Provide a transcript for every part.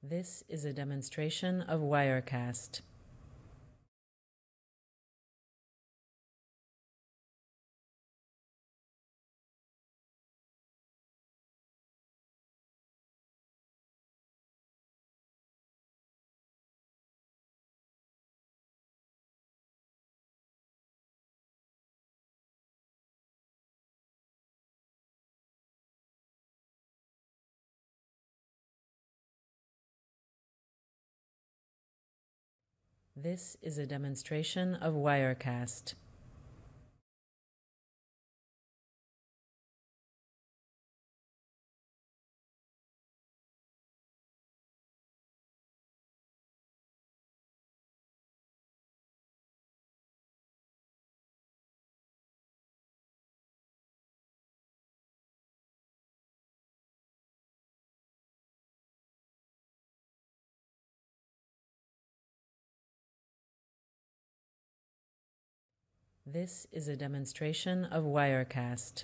This is a demonstration of Wirecast. This is a demonstration of Wirecast. This is a demonstration of Wirecast.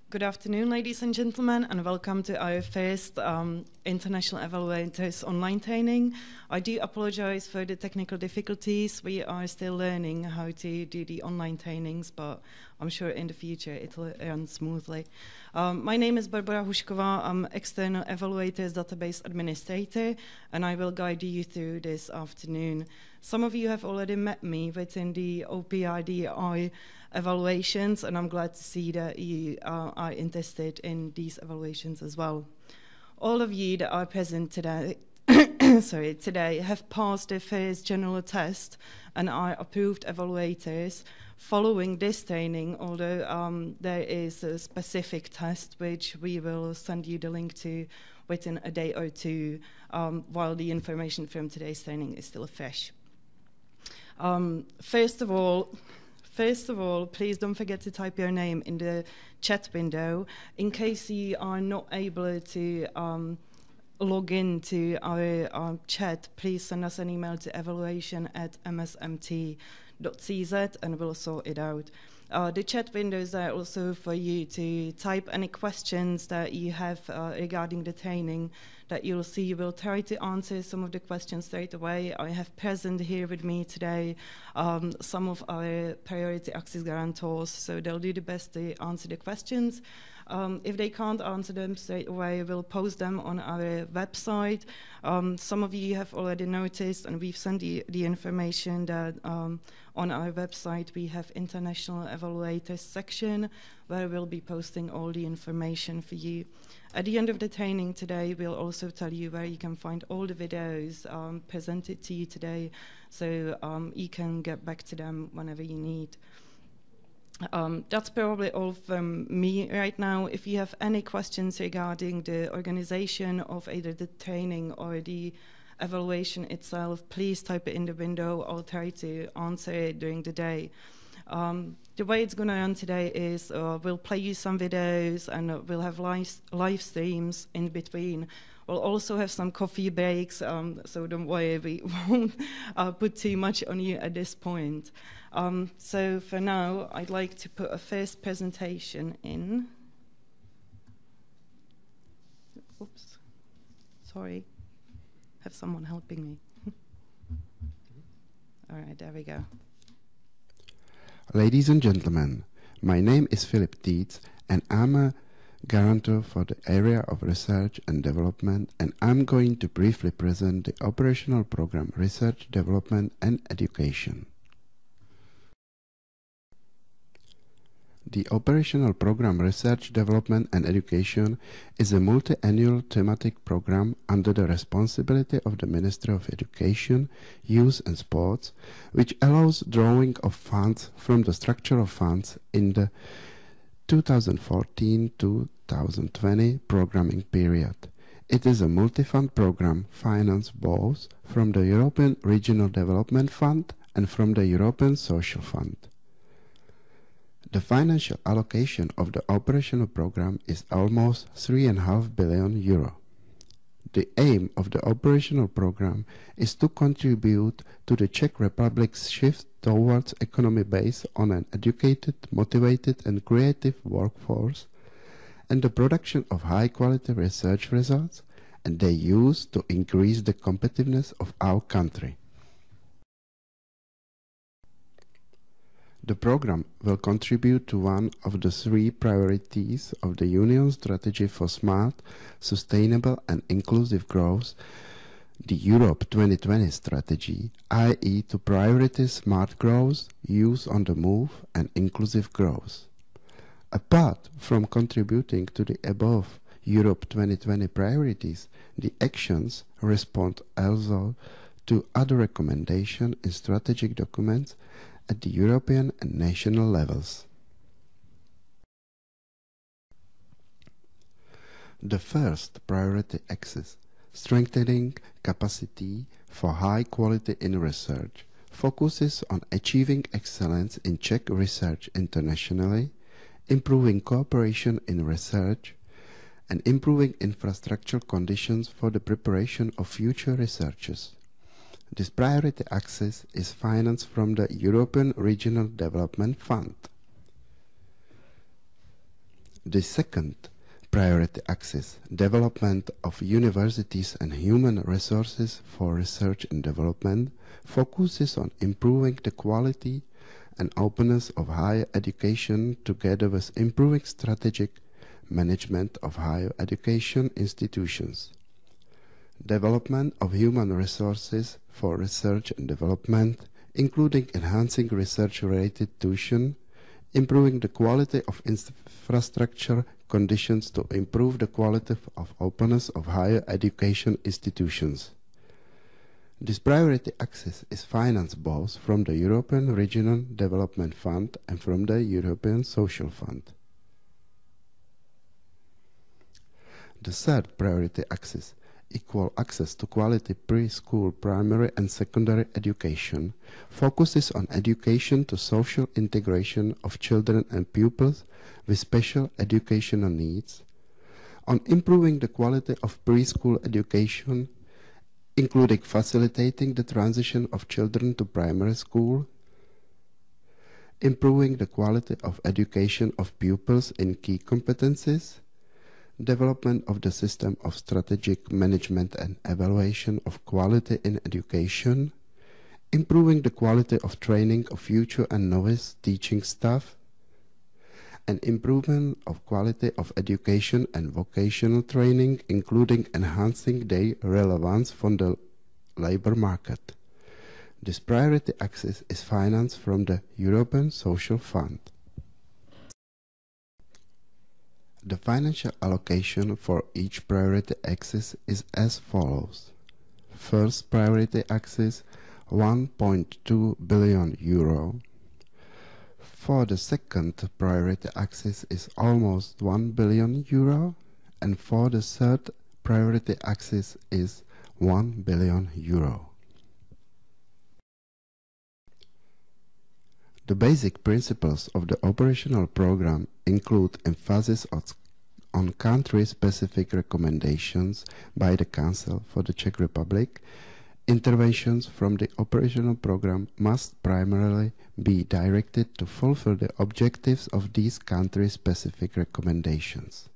Good afternoon, ladies and gentlemen, and welcome to our first International Evaluators online training. I do apologize for the technical difficulties. We are still learning how to do the online trainings, but I'm sure in the future it will run smoothly. My name is Barbara Hušková. I'm External Evaluators Database Administrator, and I will guide you through this afternoon. Some of you have already met me within the OPIDI evaluations, and I'm glad to see that you are interested in these evaluations as well. All of you that are present today, today have passed the first general test and are approved evaluators following this training, although there is a specific test which we will send you the link to within a day or two while the information from today's training is still fresh. First of all, please don't forget to type your name in the chat window. In case you are not able to log into our chat, please send us an email to evaluation@msmt.cz and we'll sort it out. The chat windows are also for you to type any questions that you have regarding the training that you'll see. We'll try to answer some of the questions straight away. I have present here with me today some of our priority access guarantors, so they'll do the best to answer the questions. If they can't answer them straight away, we'll post them on our website. Some of you have already noticed, and we've sent you the information that on our website we have International Evaluators section where we'll be posting all the information for you. At the end of the training today, we'll also tell you where you can find all the videos presented to you today, so you can get back to them whenever you need. That's probably all from me right now. If you have any questions regarding the organization of either the training or the evaluation itself, please type it in the window. I'll try to answer it during the day. The way it's going to run today is we'll play you some videos and we'll have live streams in between. We'll also have some coffee breaks, so don't worry, we won't put too much on you at this point. So for now, I'd like to put a first presentation in. Oops, sorry, have someone helping me. All right, there we go. Ladies and gentlemen, my name is Filip Dietz, and I'm a guarantor for the area of research and development, and I'm going to briefly present the operational program Research, Development and Education. The operational program Research, Development and Education is a multi-annual thematic program under the responsibility of the Ministry of Education, Youth and Sports, which allows drawing of funds from the structural funds in the 2014-2020 programming period. It is a multi-fund program financed both from the European Regional Development Fund and from the European Social Fund. The financial allocation of the operational program is almost €3.5 billion. The aim of the operational program is to contribute to the Czech Republic's shift towards economy based on an educated, motivated and creative workforce and the production of high-quality research results and their use to increase the competitiveness of our country. The program will contribute to one of the three priorities of the Union strategy for smart, sustainable and inclusive growth, the Europe 2020 strategy, i.e. to prioritize smart growth, youth on the move and inclusive growth. Apart from contributing to the above Europe 2020 priorities, the actions respond also to other recommendations in strategic documents at the European and national levels. The first priority axis, strengthening capacity for high quality in research, focuses on achieving excellence in Czech research internationally, improving cooperation in research, and improving infrastructural conditions for the preparation of future researchers. This priority axis is financed from the European Regional Development Fund. The second priority axis, development of universities and human resources for research and development, focuses on improving the quality and openness of higher education together with improving strategic management of higher education institutions. Development of human resources for research and development, including enhancing research-related tuition, improving the quality of infrastructure conditions to improve the quality of openness of higher education institutions. This priority axis is financed both from the European Regional Development Fund and from the European Social Fund. The third priority axis, equal access to quality preschool, primary and secondary education, focuses on education to social integration of children and pupils with special educational needs, on improving the quality of preschool education, including facilitating the transition of children to primary school, improving the quality of education of pupils in key competencies, development of the system of strategic management and evaluation of quality in education, improving the quality of training of future and novice teaching staff, and improvement of quality of education and vocational training, including enhancing their relevance for the labor market. This priority axis is financed from the European Social Fund. The financial allocation for each priority axis is as follows. First priority axis, 1.2 billion euro. For the second priority axis is almost 1 billion euro, and for the third priority axis is 1 billion euro. The basic principles of the operational program include emphasis on country-specific recommendations by the Council for the Czech Republic. Interventions from the operational program must primarily be directed to fulfill the objectives of these country-specific recommendations.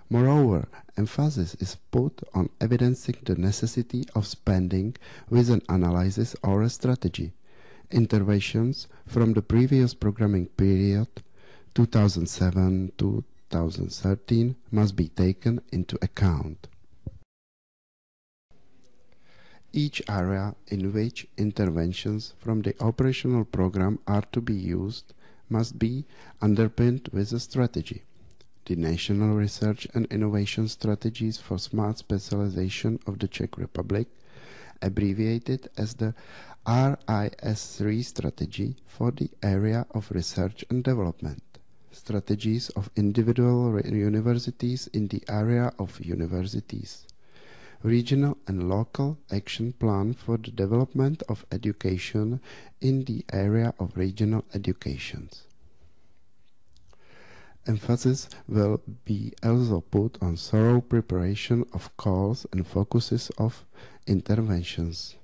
Moreover, emphasis is put on evidencing the necessity of spending with an analysis or a strategy. Interventions from the previous programming period, 2007-2013, must be taken into account. Each area in which interventions from the operational program are to be used must be underpinned with a strategy. The National Research and Innovation Strategies for Smart Specialization of the Czech Republic, abbreviated as the RIS3 strategy for the area of research and development, strategies of individual universities in the area of universities, regional and local action plan for the development of education in the area of regional educations. Emphasis will be also put on thorough preparation of calls and focuses of interventions.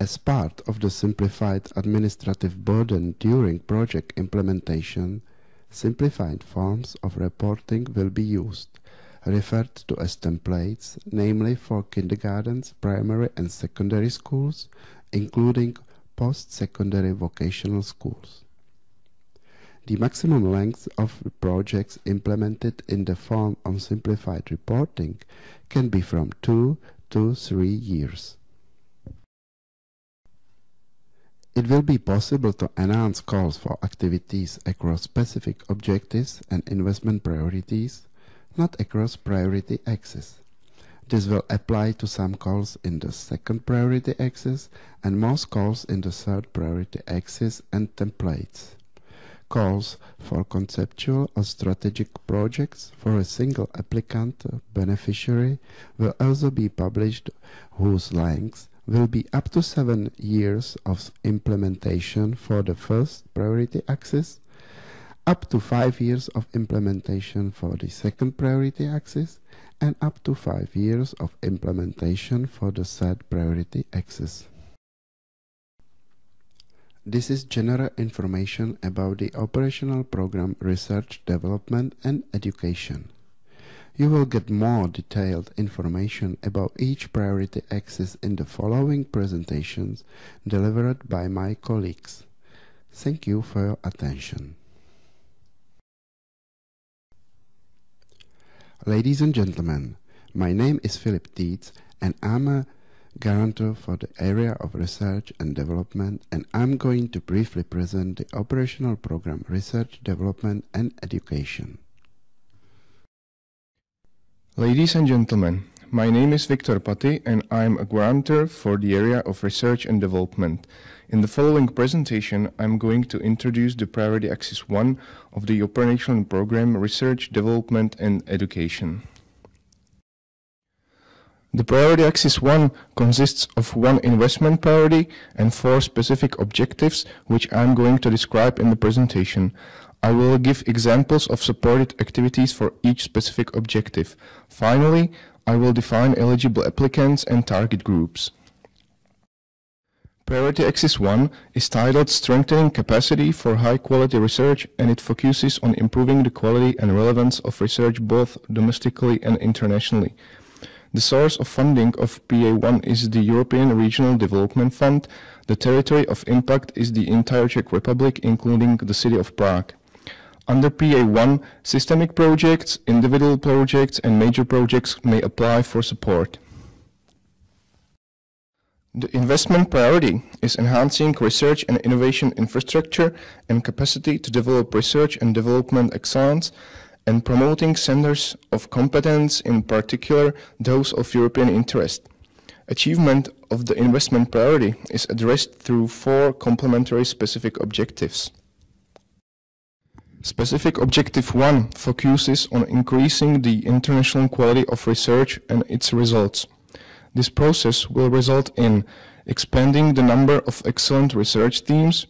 As part of the simplified administrative burden during project implementation, simplified forms of reporting will be used, referred to as templates, namely for kindergartens, primary and secondary schools, including post-secondary vocational schools. The maximum length of projects implemented in the form of simplified reporting can be from 2 to 3 years. It will be possible to announce calls for activities across specific objectives and investment priorities, not across priority axes. This will apply to some calls in the second priority axis and most calls in the third priority axis and templates. Calls for conceptual or strategic projects for a single applicant beneficiary will also be published, whose length will be up to 7 years of implementation for the first priority axis, up to 5 years of implementation for the second priority axis, and up to 5 years of implementation for the said priority axis. This is general information about the operational program Research, Development and Education. You will get more detailed information about each priority axis in the following presentations delivered by my colleagues. Thank you for your attention. Ladies and gentlemen, my name is Filip Tietz and I'm a guarantor for the area of research and development, and I'm going to briefly present the operational program Research, Development and Education. Ladies and gentlemen, my name is Viktor Pati and I'm a guarantor for the area of research and development. In the following presentation, I'm going to introduce the priority axis 1 of the operational program Research, Development and Education. The priority axis 1 consists of 1 investment priority and 4 specific objectives, which I'm going to describe in the presentation. I will give examples of supported activities for each specific objective. Finally, I will define eligible applicants and target groups. Priority axis 1 is titled Strengthening Capacity for High-Quality Research, and it focuses on improving the quality and relevance of research both domestically and internationally. The source of funding of PA1 is the European Regional Development Fund. The territory of impact is the entire Czech Republic, including the city of Prague. Under PA1, systemic projects, individual projects and major projects may apply for support. The investment priority is enhancing research and innovation infrastructure and capacity to develop research and development excellence, and promoting centers of competence, in particular those of European interest. Achievement of the investment priority is addressed through 4 complementary specific objectives. Specific Objective 1 focuses on increasing the international quality of research and its results. This process will result in expanding the number of excellent research teams,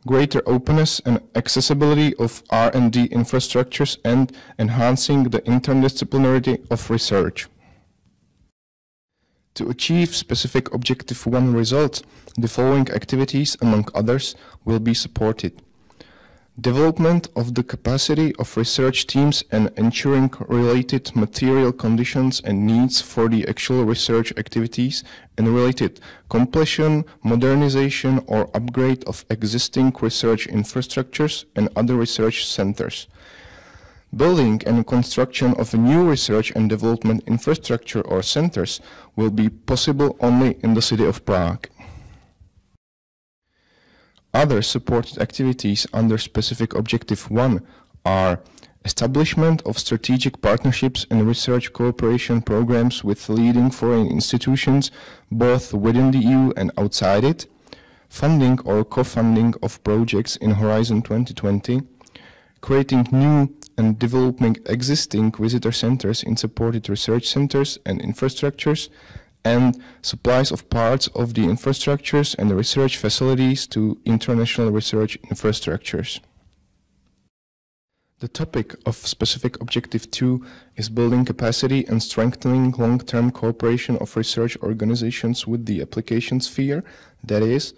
greater openness and accessibility of R&D infrastructures, and enhancing the interdisciplinarity of research. To achieve Specific Objective 1 results, the following activities, among others, will be supported. Development of the capacity of research teams and ensuring related material conditions and needs for the actual research activities and related completion, modernization or upgrade of existing research infrastructures and other research centers. Building and construction of a new research and development infrastructure or centers will be possible only in the city of Prague. Other supported activities under Specific Objective 1 are establishment of strategic partnerships and research cooperation programs with leading foreign institutions both within the EU and outside it, funding or co-funding of projects in Horizon 2020, creating new and developing existing visitor centers in supported research centers and infrastructures, and supplies of parts of the infrastructures and the research facilities to international research infrastructures. The topic of Specific Objective 2 is building capacity and strengthening long-term cooperation of research organizations with the application sphere, that is,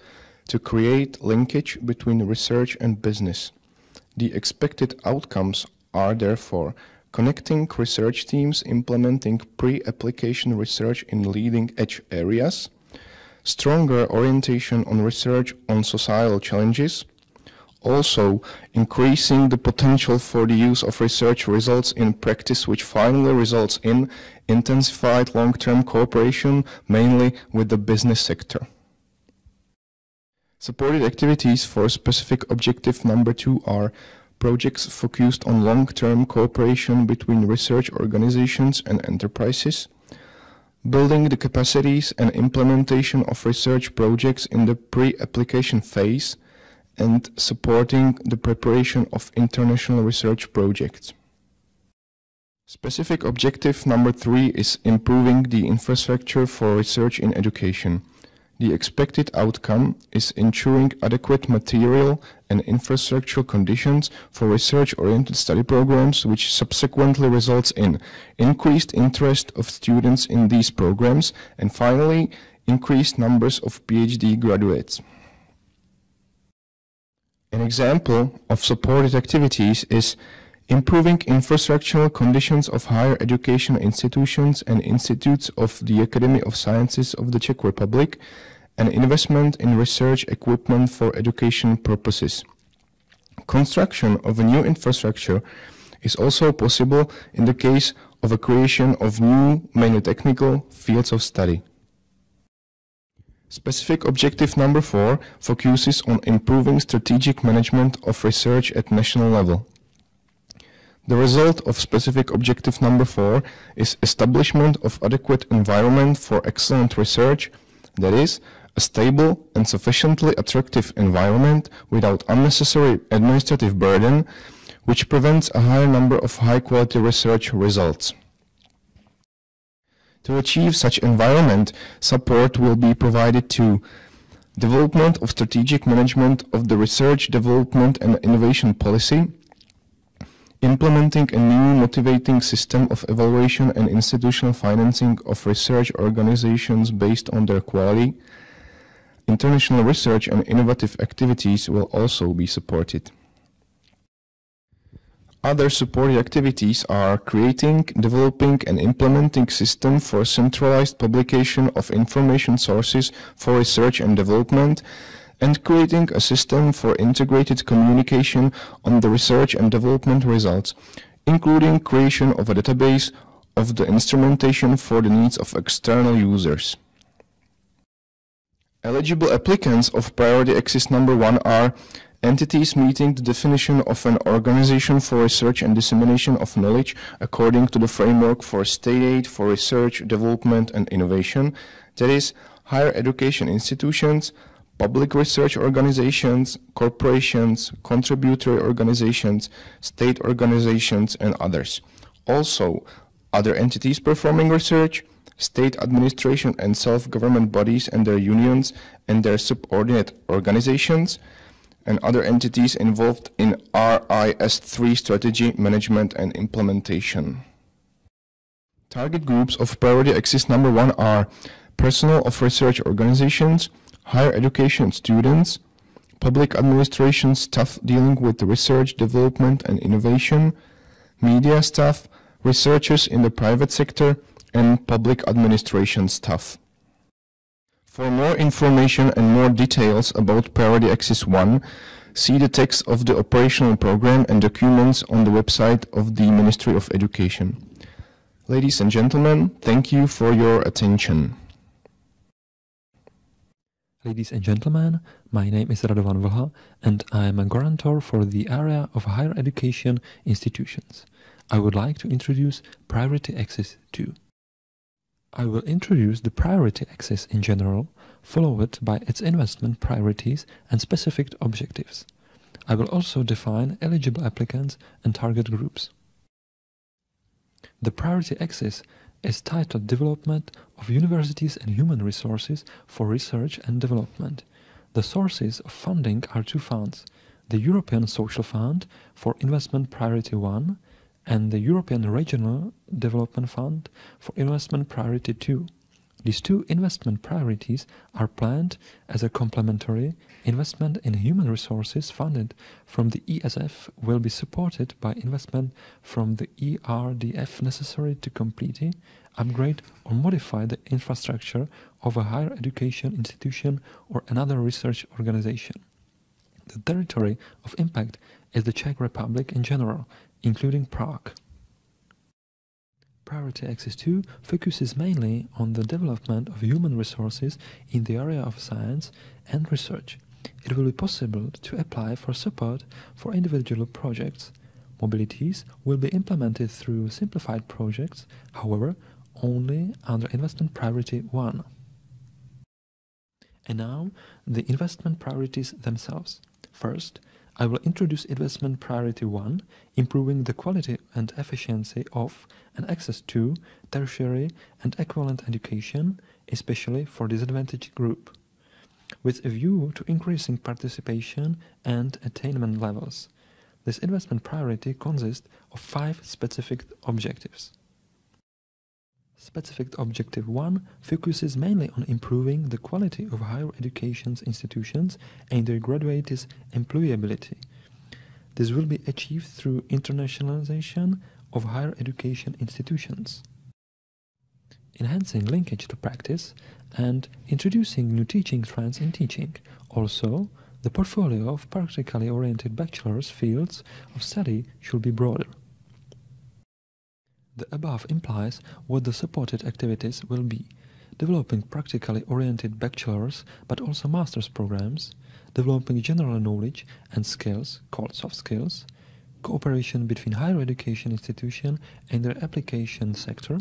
to create linkage between research and business. The expected outcomes are therefore connecting research teams implementing pre-application research in leading-edge areas, stronger orientation on research on societal challenges, also increasing the potential for the use of research results in practice, which finally results in intensified long-term cooperation, mainly with the business sector. Supported activities for Specific Objective number 2 are projects focused on long-term cooperation between research organizations and enterprises, building the capacities and implementation of research projects in the pre-application phase, and supporting the preparation of international research projects. Specific Objective number 3 is improving the infrastructure for research in education. The expected outcome is ensuring adequate material and infrastructural conditions for research-oriented study programs, which subsequently results in increased interest of students in these programs, and finally, increased numbers of PhD graduates. An example of supported activities is improving infrastructural conditions of higher education institutions and institutes of the Academy of Sciences of the Czech Republic, and investment in research equipment for education purposes. Construction of a new infrastructure is also possible in the case of a creation of new, mainly technical, fields of study. Specific objective number 4 focuses on improving strategic management of research at national level. The result of specific objective number 4 is establishment of adequate environment for excellent research, that is, a stable and sufficiently attractive environment without unnecessary administrative burden, which prevents a higher number of high-quality research results. To achieve such environment, support will be provided to development of strategic management of the research, development and innovation policy, implementing a new motivating system of evaluation and institutional financing of research organizations based on their quality. International research and innovative activities will also be supported. Other supported activities are creating, developing and implementing system for centralized publication of information sources for research and development, and creating a system for integrated communication on the research and development results, including creation of a database of the instrumentation for the needs of external users. Eligible applicants of priority axis number 1 are entities meeting the definition of an organization for research and dissemination of knowledge according to the framework for state aid for research, development and innovation, that is, higher education institutions, public research organizations, corporations, contributory organizations, state organizations and others. Also, other entities performing research, state administration and self-government bodies and their unions and their subordinate organizations, and other entities involved in RIS3 strategy, management and implementation. Target groups of priority axis number 1 are personnel of research organizations, higher education students, public administration staff dealing with research, development and innovation, media staff, researchers in the private sector, and public administration staff. For more information and more details about Priority Axis 1, see the text of the operational program and documents on the website of the Ministry of Education. Ladies and gentlemen, thank you for your attention. Ladies and gentlemen, my name is Radovan Vlha and I am a guarantor for the area of higher education institutions. I would like to introduce Priority Axis 2. I will introduce the priority axis in general, followed by its investment priorities and specific objectives. I will also define eligible applicants and target groups. The priority axis is titled Development of Universities and Human Resources for Research and Development. The sources of funding are 2 funds, the European Social Fund for Investment Priority 1 and the European Regional Development Fund for Investment Priority 2. These 2 investment priorities are planned as a complementary. Investment in human resources funded from the ESF will be supported by investment from the ERDF necessary to complete, upgrade or modify the infrastructure of a higher education institution or another research organization. The territory of impact is the Czech Republic in general, including Prague. Priority Axis 2 focuses mainly on the development of human resources in the area of science and research. It will be possible to apply for support for individual projects. Mobilities will be implemented through simplified projects, however, only under investment priority 1. And now, the investment priorities themselves. First, I will introduce investment priority 1, improving the quality and efficiency of and access to tertiary and equivalent education, especially for disadvantaged group. with a view to increasing participation and attainment levels. This investment priority consists of 5 specific objectives. Specific Objective 1 focuses mainly on improving the quality of higher education institutions and their graduates' employability. This will be achieved through internationalization of higher education institutions, enhancing linkage to practice, and introducing new teaching trends in teaching. Also, the portfolio of practically oriented bachelor's fields of study should be broader. The above implies what the supported activities will be: developing practically oriented bachelor's but also master's programs, developing general knowledge and skills called soft skills, cooperation between higher education institution and their application sector,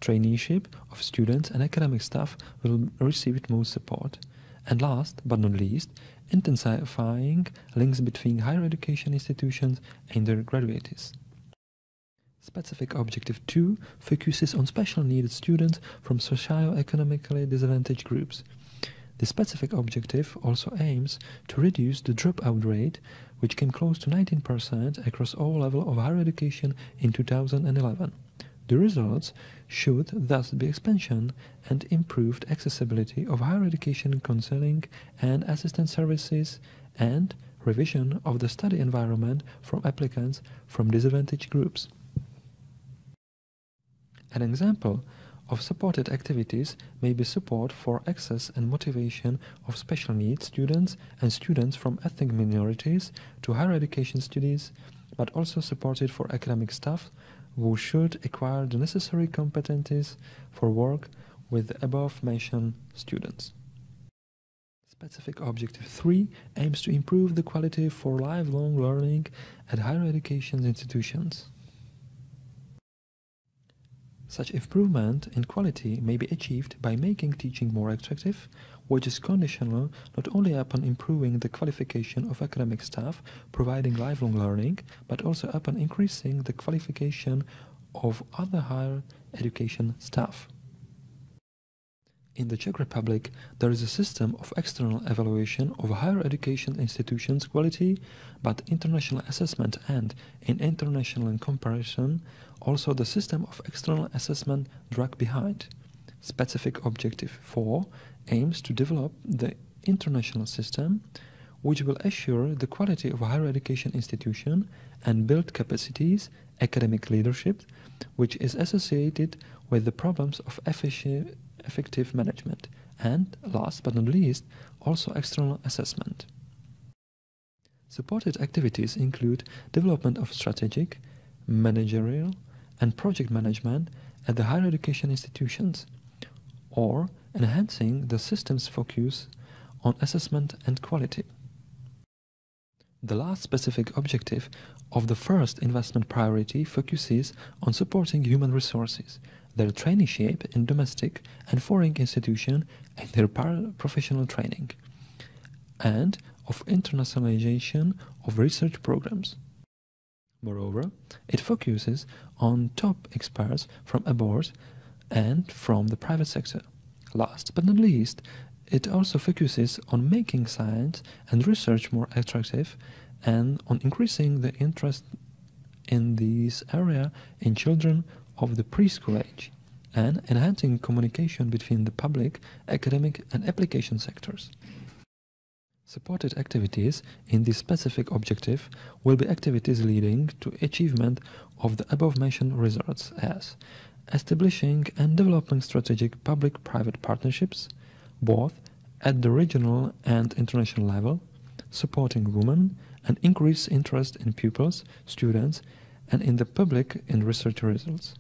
traineeship of students and academic staff will receive most support, and last but not least, intensifying links between higher education institutions and their graduates. Specific Objective 2 focuses on special needed students from socio-economically disadvantaged groups. The specific objective also aims to reduce the dropout rate, which came close to 19% across all levels of higher education in 2011. The results should thus be expansion and improved accessibility of higher education counseling and assistance services and revision of the study environment for applicants from disadvantaged groups. An example of supported activities may be support for access and motivation of special needs students and students from ethnic minorities to higher education studies, but also supported for academic staff who should acquire the necessary competencies for work with the above-mentioned students. Specific Objective 3 aims to improve the quality for lifelong learning at higher education institutions. Such improvement in quality may be achieved by making teaching more attractive, which is conditional not only upon improving the qualification of academic staff providing lifelong learning, but also upon increasing the qualification of other higher education staff. In the Czech Republic, there is a system of external evaluation of higher education institutions' quality, but international assessment and, in international comparison, also the system of external assessment drag behind. Specific Objective 4 aims to develop the international system, which will assure the quality of a higher education institution and build capacities, academic leadership, which is associated with the problems of effective management, and, last but not least, also external assessment. Supported activities include development of strategic, managerial, and project management at the higher education institutions, or enhancing the system's focus on assessment and quality. The last specific objective of the first investment priority focuses on supporting human resources, their traineeship in domestic and foreign institutions and their professional training, and of internationalization of research programs. Moreover, it focuses on top experts from abroad and from the private sector. Last but not least, it also focuses on making science and research more attractive and on increasing the interest in this area in children of the preschool age and enhancing communication between the public, academic and application sectors. Supported activities in this specific objective will be activities leading to achievement of the above-mentioned results as establishing and developing strategic public-private partnerships, both at the regional and international level, supporting women and increase interest in pupils, students, and in the public in research results.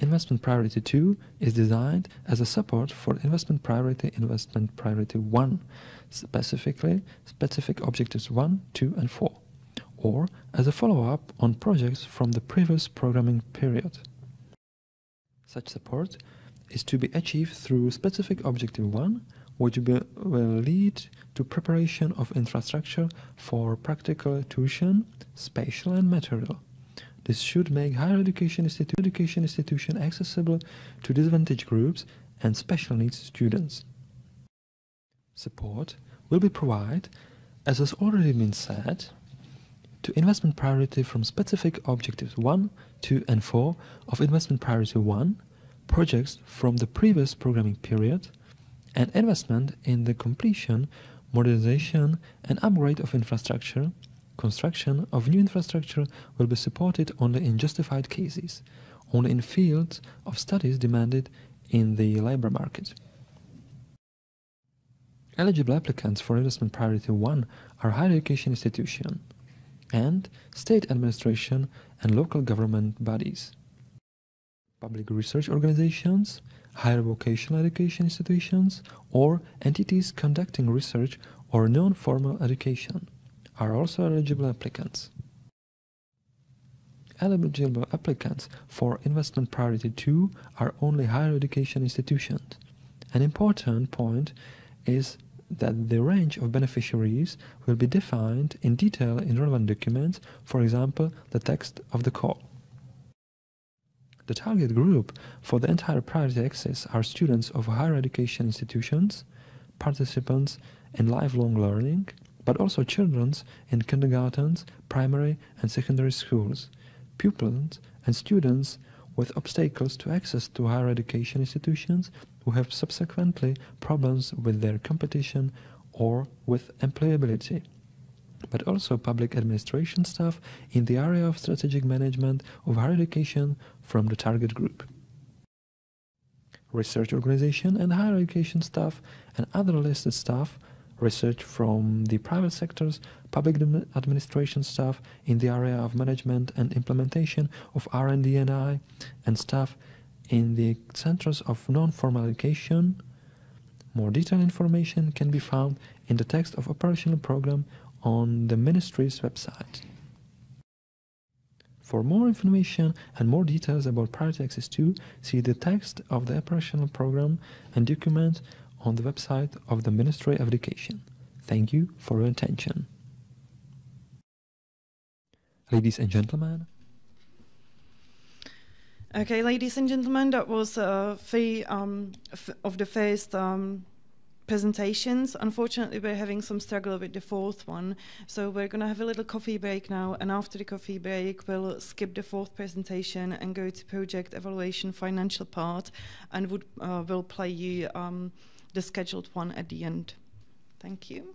Investment Priority 2 is designed as a support for Investment Priority 1, specifically Specific Objectives 1, 2, and 4, or as a follow-up on projects from the previous programming period. Such support is to be achieved through Specific Objective 1, which will lead to preparation of infrastructure for practical tuition, spatial and material. This should make higher education institution accessible to disadvantaged groups and special needs students. Support will be provided, as has already been said, to investment priority from specific objectives 1, 2 and 4 of investment priority 1, projects from the previous programming period, and investment in the completion, modernization and upgrade of infrastructure. Construction of new infrastructure will be supported only in justified cases, only in fields of studies demanded in the labor market. Eligible applicants for investment priority 1 are higher education institutions and state administration and local government bodies, public research organizations, higher vocational education institutions, or entities conducting research or non-formal education are also eligible applicants. Eligible applicants for investment priority 2 are only higher education institutions. An important point is that the range of beneficiaries will be defined in detail in relevant documents, for example, the text of the call. The target group for the entire priority access are students of higher education institutions, participants in lifelong learning, but also children in kindergartens, primary and secondary schools, pupils and students with obstacles to access to higher education institutions who have subsequently problems with their competition or with employability, but also public administration staff in the area of strategic management of higher education from the target group. Research organization and higher education staff and other listed staff, research from the private sectors, public administration staff in the area of management and implementation of R&D and I, and staff in the centers of non-formal education. More detailed information can be found in the text of operational program on the Ministry's website. For more information and more details about Priority Access 2, see the text of the operational program and document on the website of the Ministry of Education. Thank you for your attention. Ladies and gentlemen. Okay, ladies and gentlemen, that was three of the first presentations. Unfortunately, we're having some struggle with the fourth one, so we're going to have a little coffee break now, and after the coffee break, we'll skip the fourth presentation and go to project evaluation financial part, and we'll play you the scheduled one at the end. Thank you.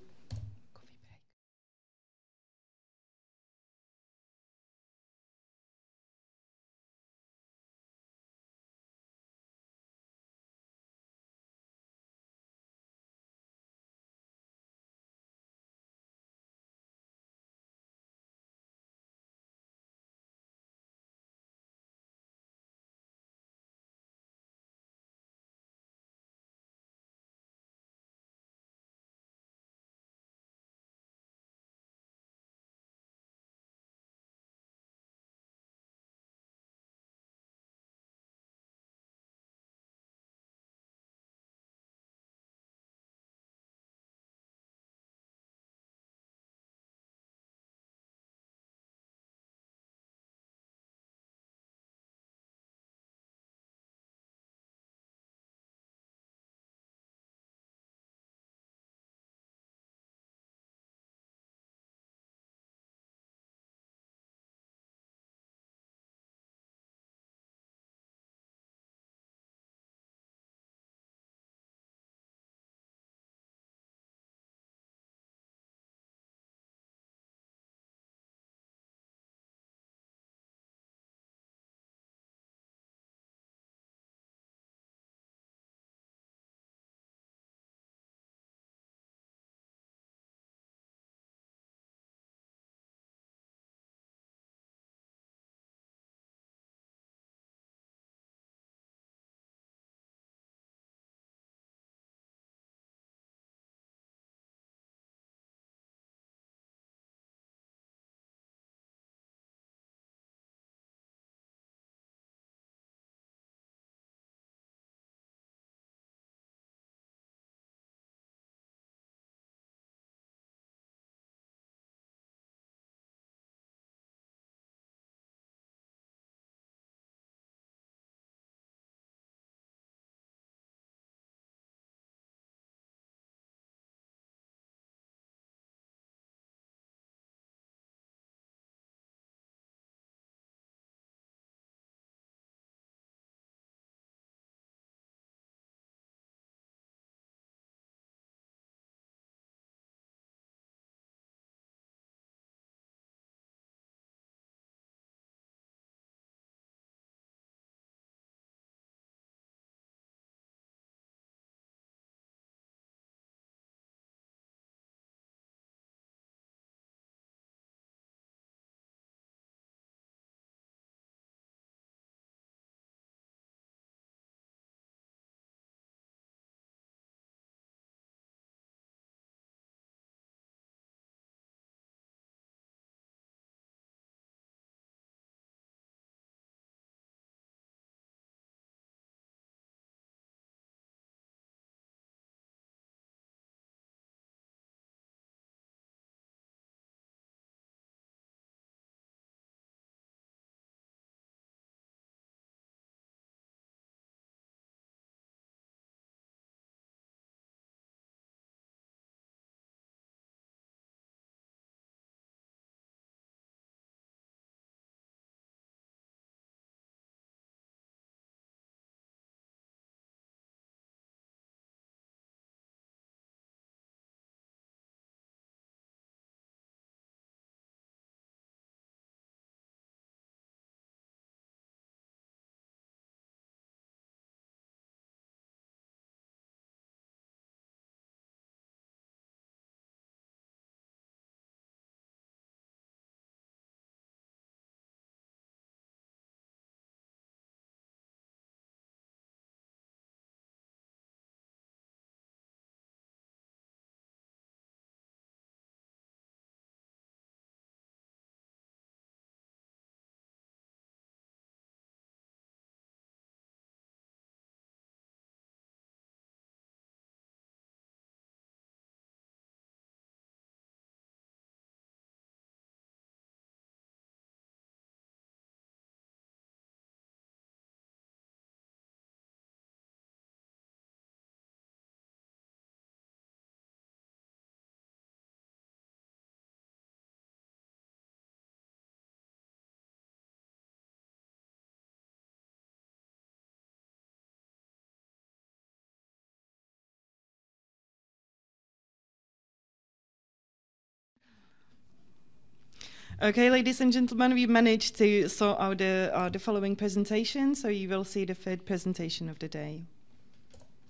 Okay, ladies and gentlemen, we managed to sort out the following presentation, so you will see the third presentation of the day.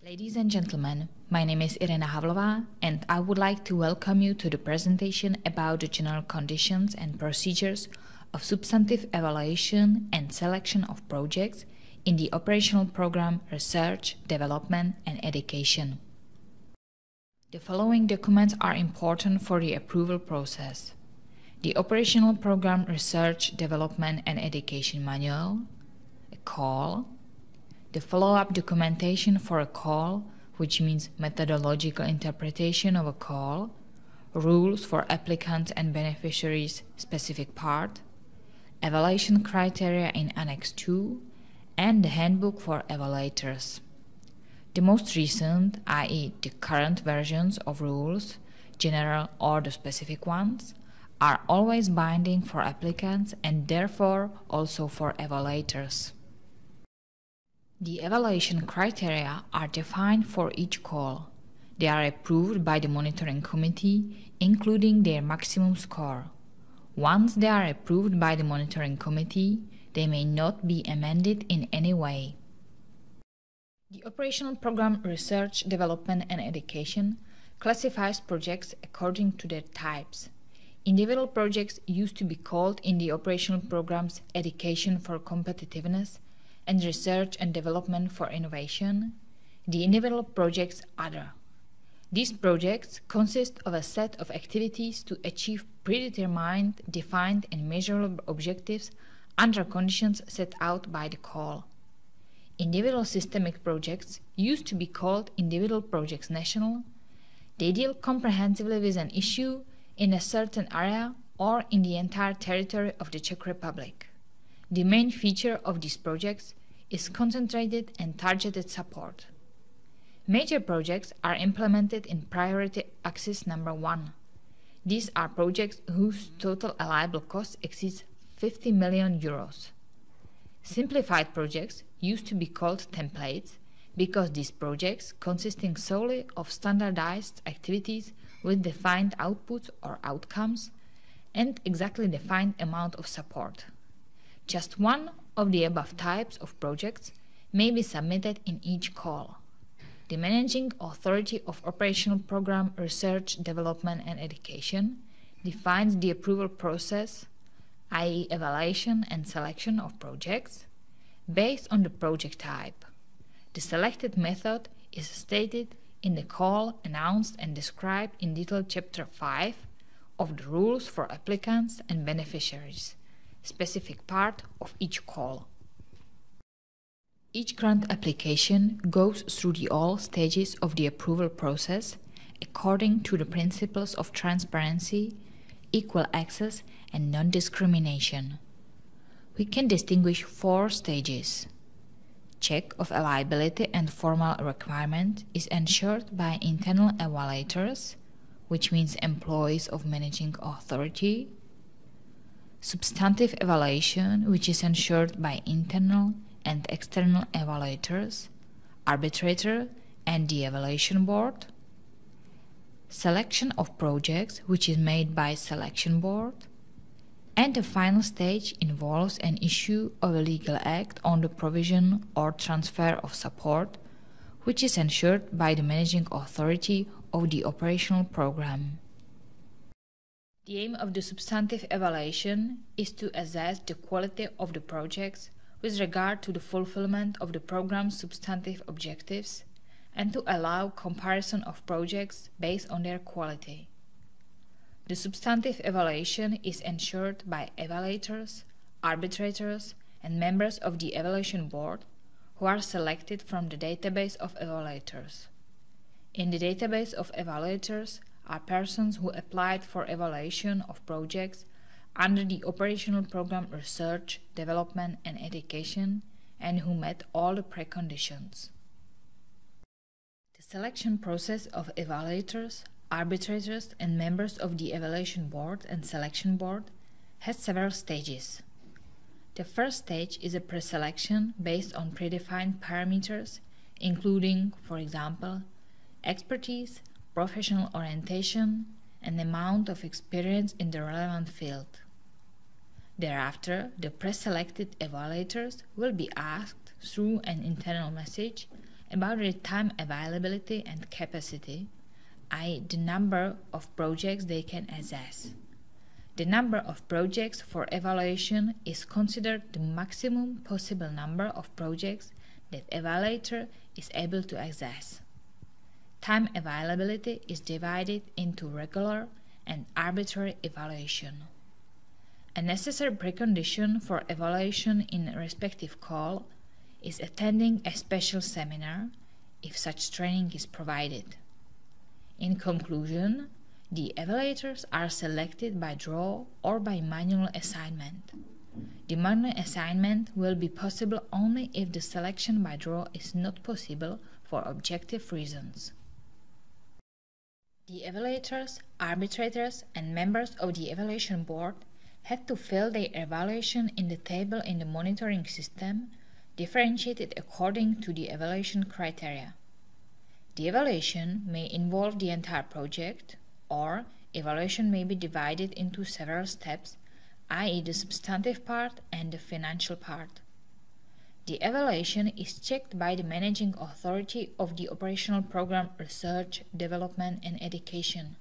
Ladies and gentlemen, my name is Irena Havlova, and I would like to welcome you to the presentation about the general conditions and procedures of substantive evaluation and selection of projects in the operational program Research, Development and Education. The following documents are important for the approval process: the Operational Program Research, Development and Education Manual, a call, the follow-up documentation for a call, which means methodological interpretation of a call, rules for applicants and beneficiaries specific part, evaluation criteria in Annex 2, and the handbook for evaluators. The most recent, i.e. the current versions of rules, general or the specific ones, are always binding for applicants and therefore also for evaluators. The evaluation criteria are defined for each call. They are approved by the monitoring committee, including their maximum score. Once they are approved by the monitoring committee, they may not be amended in any way. The Operational Program Research, Development and Education classifies projects according to their types. Individual projects used to be called in the operational programs Education for Competitiveness and Research and Development for Innovation, the individual projects Other. These projects consist of a set of activities to achieve predetermined, defined and measurable objectives under conditions set out by the call. Individual systemic projects used to be called Individual Projects National. They deal comprehensively with an issue in a certain area or in the entire territory of the Czech Republic. The main feature of these projects is concentrated and targeted support. Major projects are implemented in priority axis number 1. These are projects whose total allowable cost exceeds 50 million euros. Simplified projects used to be called templates because these projects, consisting solely of standardized activities with defined outputs or outcomes and exactly defined amount of support. Just one of the above types of projects may be submitted in each call. The Managing Authority of Operational Program Research, Development and Education defines the approval process, i.e. evaluation and selection of projects, based on the project type. The selected method is stated in the call announced and described in Untitled Chapter 5 of the rules for applicants and beneficiaries, specific part of each call. Each grant application goes through all stages of the approval process according to the principles of transparency, equal access and non-discrimination. We can distinguish 4 stages. Check of eligibility and formal requirement is ensured by internal evaluators, which means employees of managing authority. Substantive evaluation, which is ensured by internal and external evaluators, arbitrator and the evaluation board. Selection of projects, which is made by selection board. And the final stage involves an issue of a legal act on the provision or transfer of support, which is ensured by the managing authority of the operational program. The aim of the substantive evaluation is to assess the quality of the projects with regard to the fulfillment of the program's substantive objectives and to allow comparison of projects based on their quality. The substantive evaluation is ensured by evaluators, arbitrators, and members of the evaluation board who are selected from the database of evaluators. In the database of evaluators are persons who applied for evaluation of projects under the Operational Program Research, Development and Education and who met all the preconditions. The selection process of evaluators, arbitrators and members of the evaluation board and selection board has several stages. The first stage is a preselection based on predefined parameters, including, for example, expertise, professional orientation, and amount of experience in the relevant field. Thereafter, the pre-selected evaluators will be asked through an internal message about their time availability and capacity, i.e. the number of projects they can assess. The number of projects for evaluation is considered the maximum possible number of projects that evaluator is able to access. Time availability is divided into regular and arbitrary evaluation. A necessary precondition for evaluation in a respective call is attending a special seminar, if such training is provided. In conclusion, the evaluators are selected by draw or by manual assignment. The manual assignment will be possible only if the selection by draw is not possible for objective reasons. The evaluators, arbitrators, and members of the evaluation board have to fill their evaluation in the table in the monitoring system, differentiated according to the evaluation criteria. The evaluation may involve the entire project, or evaluation may be divided into several steps, i.e. the substantive part and the financial part. The evaluation is checked by the managing authority of the operational program Research, Development and Education.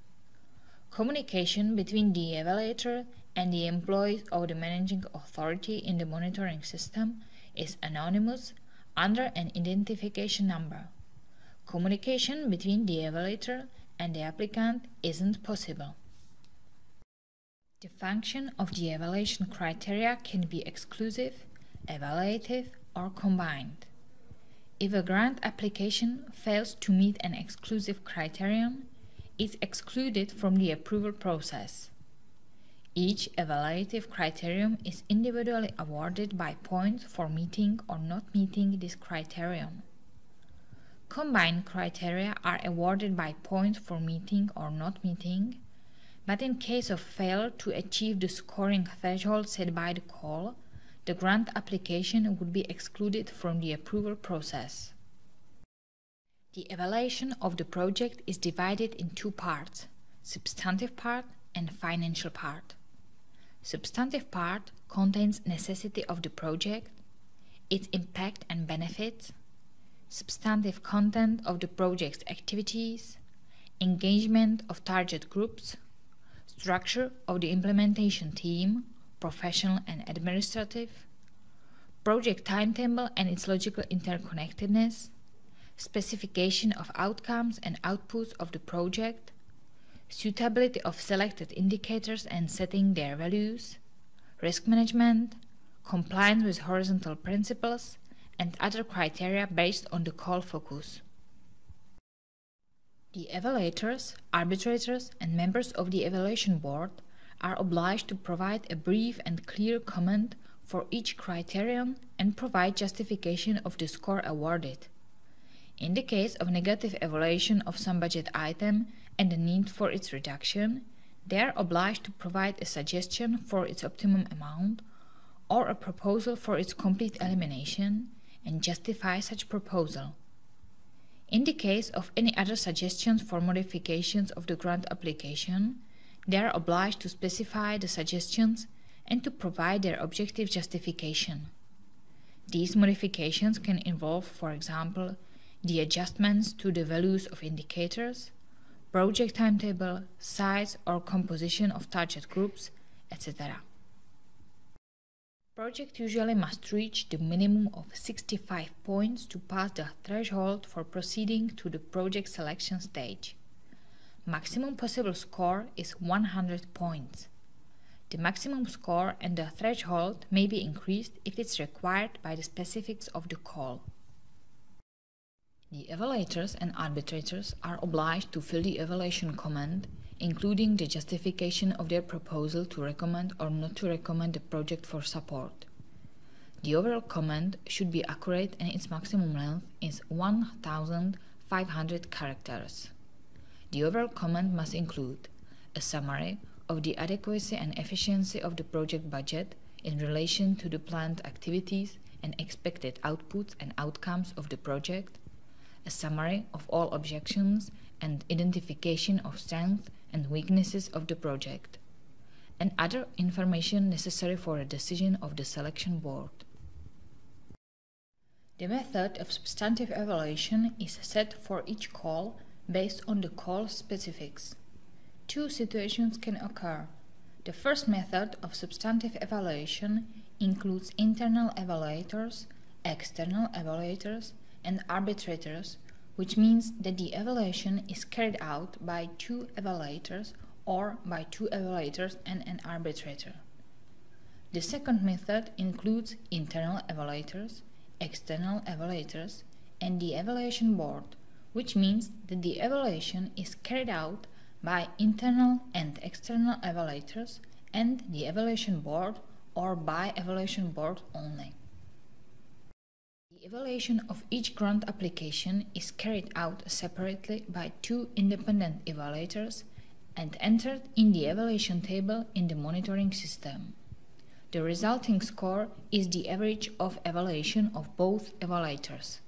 Communication between the evaluator and the employees of the managing authority in the monitoring system is anonymous under an identification number. Communication between the evaluator and the applicant isn't possible. The function of the evaluation criteria can be exclusive, evaluative, or combined. If a grant application fails to meet an exclusive criterion, it's excluded from the approval process. Each evaluative criterion is individually awarded by points for meeting or not meeting this criterion. Combined criteria are awarded by points for meeting or not meeting, but in case of failure to achieve the scoring threshold set by the call, the grant application would be excluded from the approval process. The evaluation of the project is divided in two parts, substantive part and financial part. Substantive part contains necessity of the project, its impact and benefits, substantive content of the project's activities, engagement of target groups, structure of the implementation team, professional and administrative, project timetable and its logical interconnectedness, specification of outcomes and outputs of the project, suitability of selected indicators and setting their values, risk management, compliance with horizontal principles, and other criteria based on the call focus. The evaluators, arbitrators, and members of the evaluation board are obliged to provide a brief and clear comment for each criterion and provide justification of the score awarded. In the case of negative evaluation of some budget item and the need for its reduction, they are obliged to provide a suggestion for its optimum amount or a proposal for its complete elimination and justify such proposal. In the case of any other suggestions for modifications of the grant application, they are obliged to specify the suggestions and to provide their objective justification. These modifications can involve, for example, the adjustments to the values of indicators, project timetable, size or composition of target groups, etc. Project usually must reach the minimum of 65 points to pass the threshold for proceeding to the project selection stage. Maximum possible score is 100 points. The maximum score and the threshold may be increased if it's required by the specifics of the call. The evaluators and arbitrators are obliged to fill the evaluation comment, including the justification of their proposal to recommend or not to recommend the project for support. The overall comment should be accurate and its maximum length is 1,500 characters. The overall comment must include a summary of the adequacy and efficiency of the project budget in relation to the planned activities and expected outputs and outcomes of the project, a summary of all objections and identification of strengths and weaknesses of the project, and other information necessary for a decision of the selection board. The method of substantive evaluation is set for each call based on the call specifics. Two situations can occur. The first method of substantive evaluation includes internal evaluators, external evaluators, and arbitrators, which means that the evaluation is carried out by two evaluators or by two evaluators and an arbitrator. The second method includes internal evaluators, external evaluators, and the evaluation board, which means that the evaluation is carried out by internal and external evaluators and the evaluation board or by evaluation board only. The evaluation of each grant application is carried out separately by two independent evaluators and entered in the evaluation table in the monitoring system. The resulting score is the average of evaluation of both evaluators.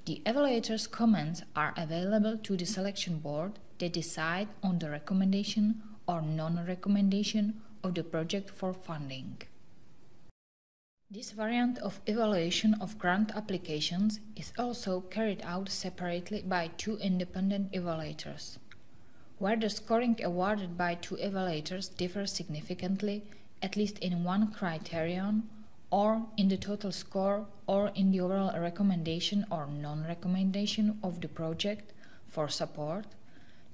The evaluators' comments are available to the selection board that decide on the recommendation or non-recommendation of the project for funding. This variant of evaluation of grant applications is also carried out separately by two independent evaluators. Where the scoring awarded by two evaluators differs significantly, at least in one criterion, or in the total score, or in the overall recommendation or non-recommendation of the project for support,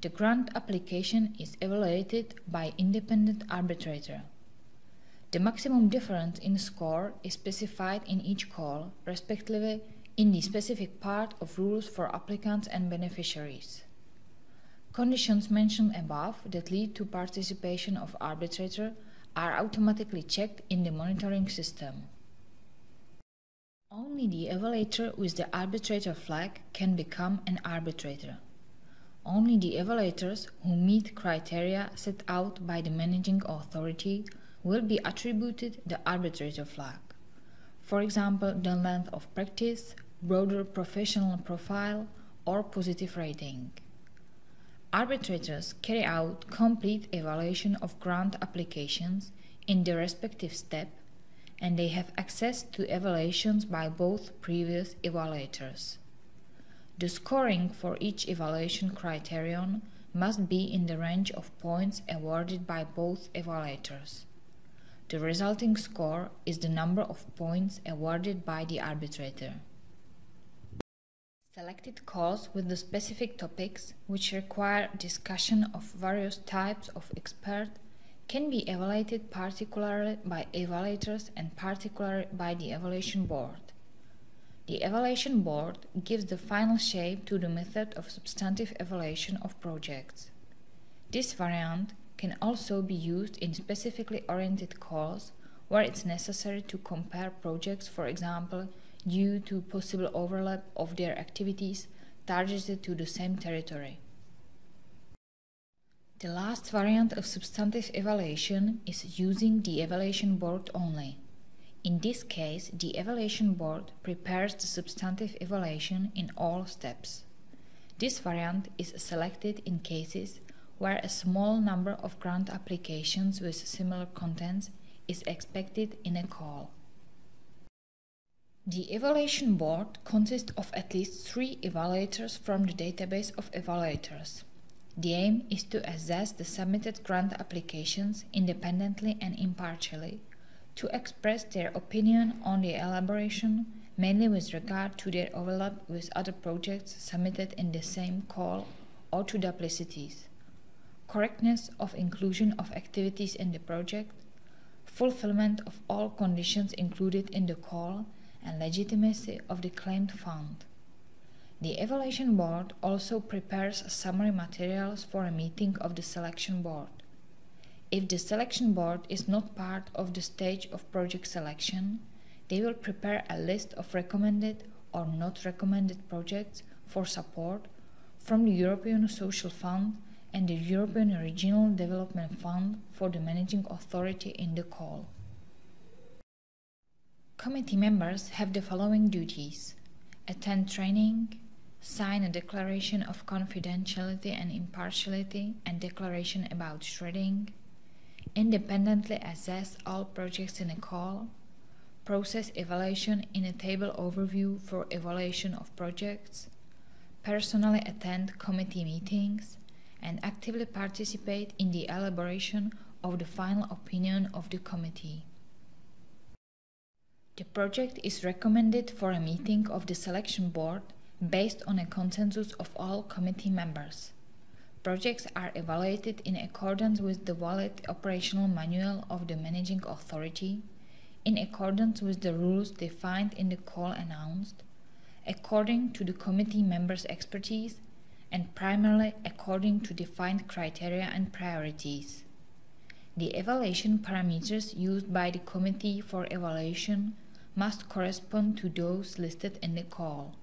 the grant application is evaluated by independent arbitrator. The maximum difference in score is specified in each call, respectively in the specific part of rules for applicants and beneficiaries. Conditions mentioned above that lead to participation of arbitrator are automatically checked in the monitoring system. Only the evaluator with the arbitrator flag can become an arbitrator. Only the evaluators who meet criteria set out by the managing authority will be attributed the arbitrator flag. For example, the length of practice, broader professional profile, or positive rating. Arbitrators carry out complete evaluation of grant applications in their respective step, and they have access to evaluations by both previous evaluators. The scoring for each evaluation criterion must be in the range of points awarded by both evaluators. The resulting score is the number of points awarded by the arbitrator. Selected calls with the specific topics which require discussion of various types of experts can be evaluated particularly by evaluators and particularly by the evaluation board. The evaluation board gives the final shape to the method of substantive evaluation of projects. This variant can also be used in specifically oriented calls where it's necessary to compare projects, for example, due to possible overlap of their activities targeted to the same territory. The last variant of substantive evaluation is using the evaluation board only. In this case, the evaluation board prepares the substantive evaluation in all steps. This variant is selected in cases where a small number of grant applications with similar contents is expected in a call. The evaluation board consists of at least 3 evaluators from the database of evaluators. The aim is to assess the submitted grant applications independently and impartially, to express their opinion on the elaboration, mainly with regard to their overlap with other projects submitted in the same call or to duplicities, correctness of inclusion of activities in the project, fulfillment of all conditions included in the call, and legitimacy of the claimed fund. The evaluation board also prepares summary materials for a meeting of the selection board. If the selection board is not part of the stage of project selection, they will prepare a list of recommended or not recommended projects for support from the European Social Fund and the European Regional Development Fund for the managing authority in the call. Committee members have the following duties: attend training, sign a declaration of confidentiality and impartiality and declaration about shredding, independently assess all projects in a call, process evaluation in a table overview for evaluation of projects, personally attend committee meetings, and actively participate in the elaboration of the final opinion of the committee. The project is recommended for a meeting of the selection board based on a consensus of all committee members. Projects are evaluated in accordance with the valid operational manual of the managing authority, in accordance with the rules defined in the call announced, according to the committee members' expertise, and primarily according to defined criteria and priorities. The evaluation parameters used by the committee for evaluation must correspond to those listed in the call.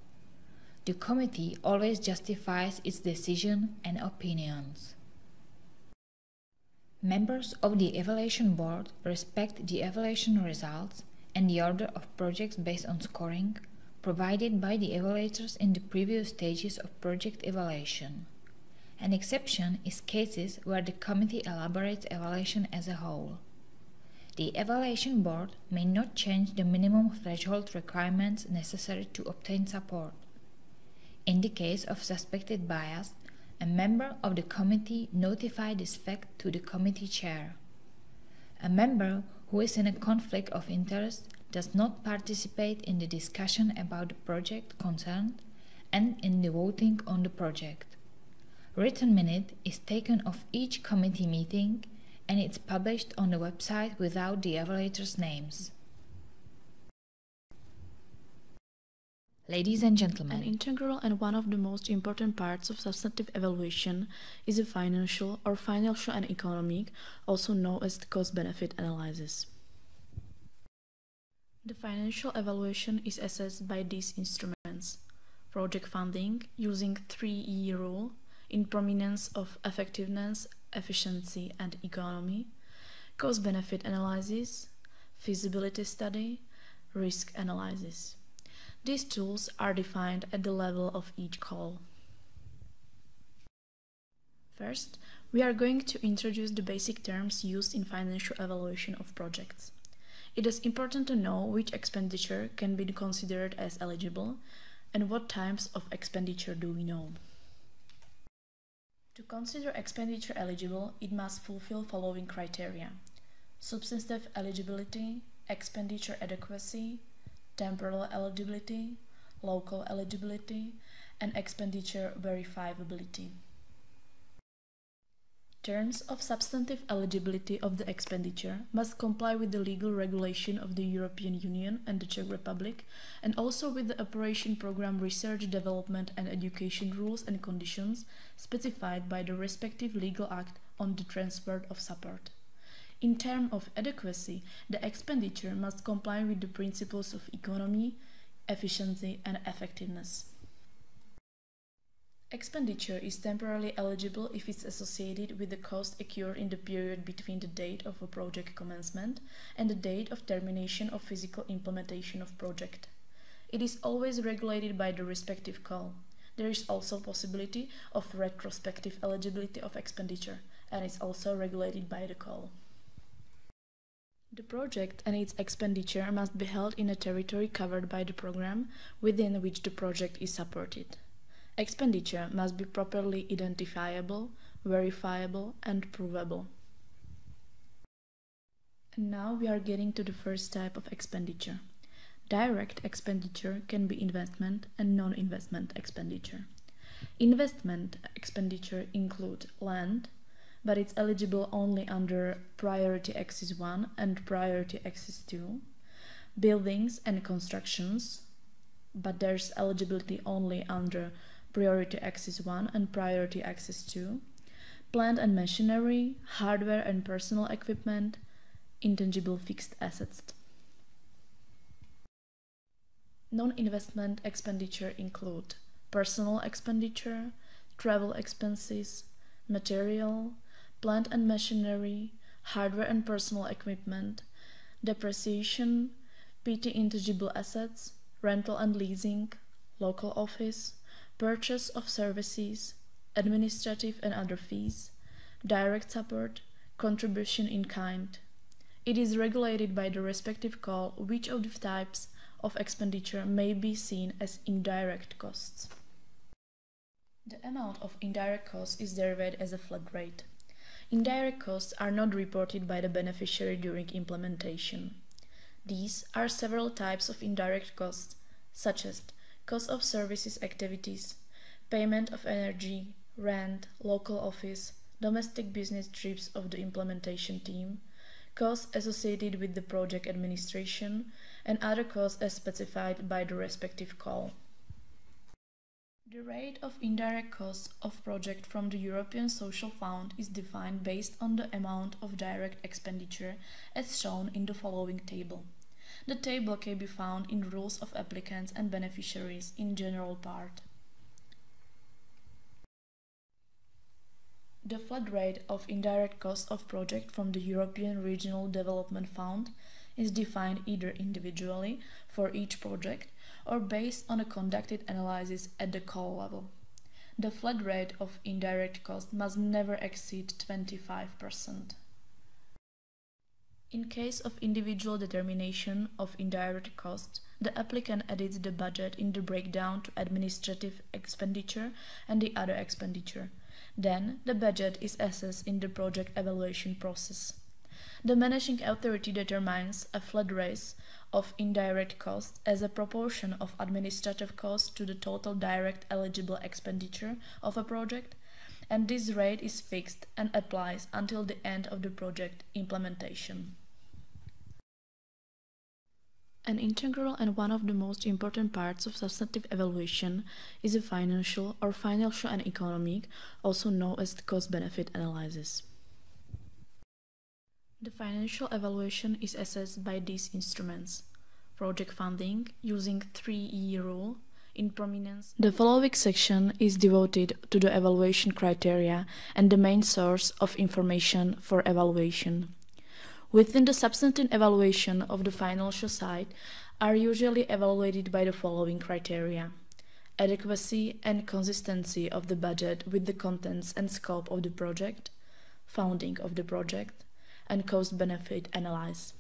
The committee always justifies its decision and opinions. Members of the evaluation board respect the evaluation results and the order of projects based on scoring provided by the evaluators in the previous stages of project evaluation. An exception is cases where the committee elaborates evaluation as a whole. The evaluation board may not change the minimum threshold requirements necessary to obtain support. In the case of suspected bias, a member of the committee notified this fact to the committee chair. A member who is in a conflict of interest does not participate in the discussion about the project concerned and in the voting on the project. Written minute is taken of each committee meeting and it's published on the website without the evaluators' names. Ladies and gentlemen, an integral and one of the most important parts of substantive evaluation is a financial and economic, also known as the cost-benefit analysis. The financial evaluation is assessed by these instruments: project funding using 3E rule in prominence of effectiveness, efficiency and economy, cost-benefit analysis, feasibility study, risk analysis. These tools are defined at the level of each call. First, we are going to introduce the basic terms used in financial evaluation of projects. It is important to know which expenditure can be considered as eligible and what types of expenditure do we know. To consider expenditure eligible, it must fulfill following criteria: substantive eligibility, expenditure adequacy, temporal eligibility, local eligibility, and expenditure verifiability. Terms of substantive eligibility of the expenditure must comply with the legal regulation of the European Union and the Czech Republic, and also with the Operation Program Research, Development and Education rules and conditions specified by the respective legal act on the transfer of support. In terms of adequacy, the expenditure must comply with the principles of economy, efficiency and effectiveness. Expenditure is temporarily eligible if it's associated with the cost incurred in the period between the date of a project commencement and the date of termination of physical implementation of project. It is always regulated by the respective call. There is also possibility of retrospective eligibility of expenditure, and is also regulated by the call. The project and its expenditure must be held in a territory covered by the program within which the project is supported. Expenditure must be properly identifiable, verifiable, and provable. And now we are getting to the first type of expenditure. Direct expenditure can be investment and non-investment expenditure. Investment expenditure include land, but it's eligible only under Priority Axis 1 and Priority Axis 2, buildings and constructions, but there's eligibility only under Priority Axis 1 and Priority Axis 2, plant and machinery, hardware and personal equipment, intangible fixed assets. Non-investment expenditure include personal expenditure, travel expenses, material, plant and machinery, hardware and personal equipment, depreciation, PT intangible assets, rental and leasing, local office, purchase of services, administrative and other fees, direct support, contribution in kind. It is regulated by the respective call which of the types of expenditure may be seen as indirect costs. The amount of indirect costs is derived as a flat rate. Indirect costs are not reported by the beneficiary during implementation. These are several types of indirect costs, such as cost of services activities, payment of energy, rent, local office, domestic business trips of the implementation team, costs associated with the project administration, and other costs as specified by the respective call. The rate of indirect costs of project from the European Social Fund is defined based on the amount of direct expenditure as shown in the following table. The table can be found in Rules of Applicants and Beneficiaries in general part. The flat rate of indirect costs of project from the European Regional Development Fund is defined either individually for each project or based on a conducted analysis at the call level. The flat rate of indirect cost must never exceed 25%. In case of individual determination of indirect costs, the applicant edits the budget in the breakdown to administrative expenditure and the other expenditure. Then, the budget is assessed in the project evaluation process. The managing authority determines a flat rate of indirect costs as a proportion of administrative costs to the total direct eligible expenditure of a project, and this rate is fixed and applies until the end of the project implementation. An integral and one of the most important parts of substantive evaluation is a financial and economic, also known as the cost-benefit analysis. The financial evaluation is assessed by these instruments. Project funding, using 3E rule, in prominence. The following section is devoted to the evaluation criteria and the main source of information for evaluation. Within the substantive evaluation of the financial side are usually evaluated by the following criteria: adequacy and consistency of the budget with the contents and scope of the project, funding of the project, and cost-benefit analysis.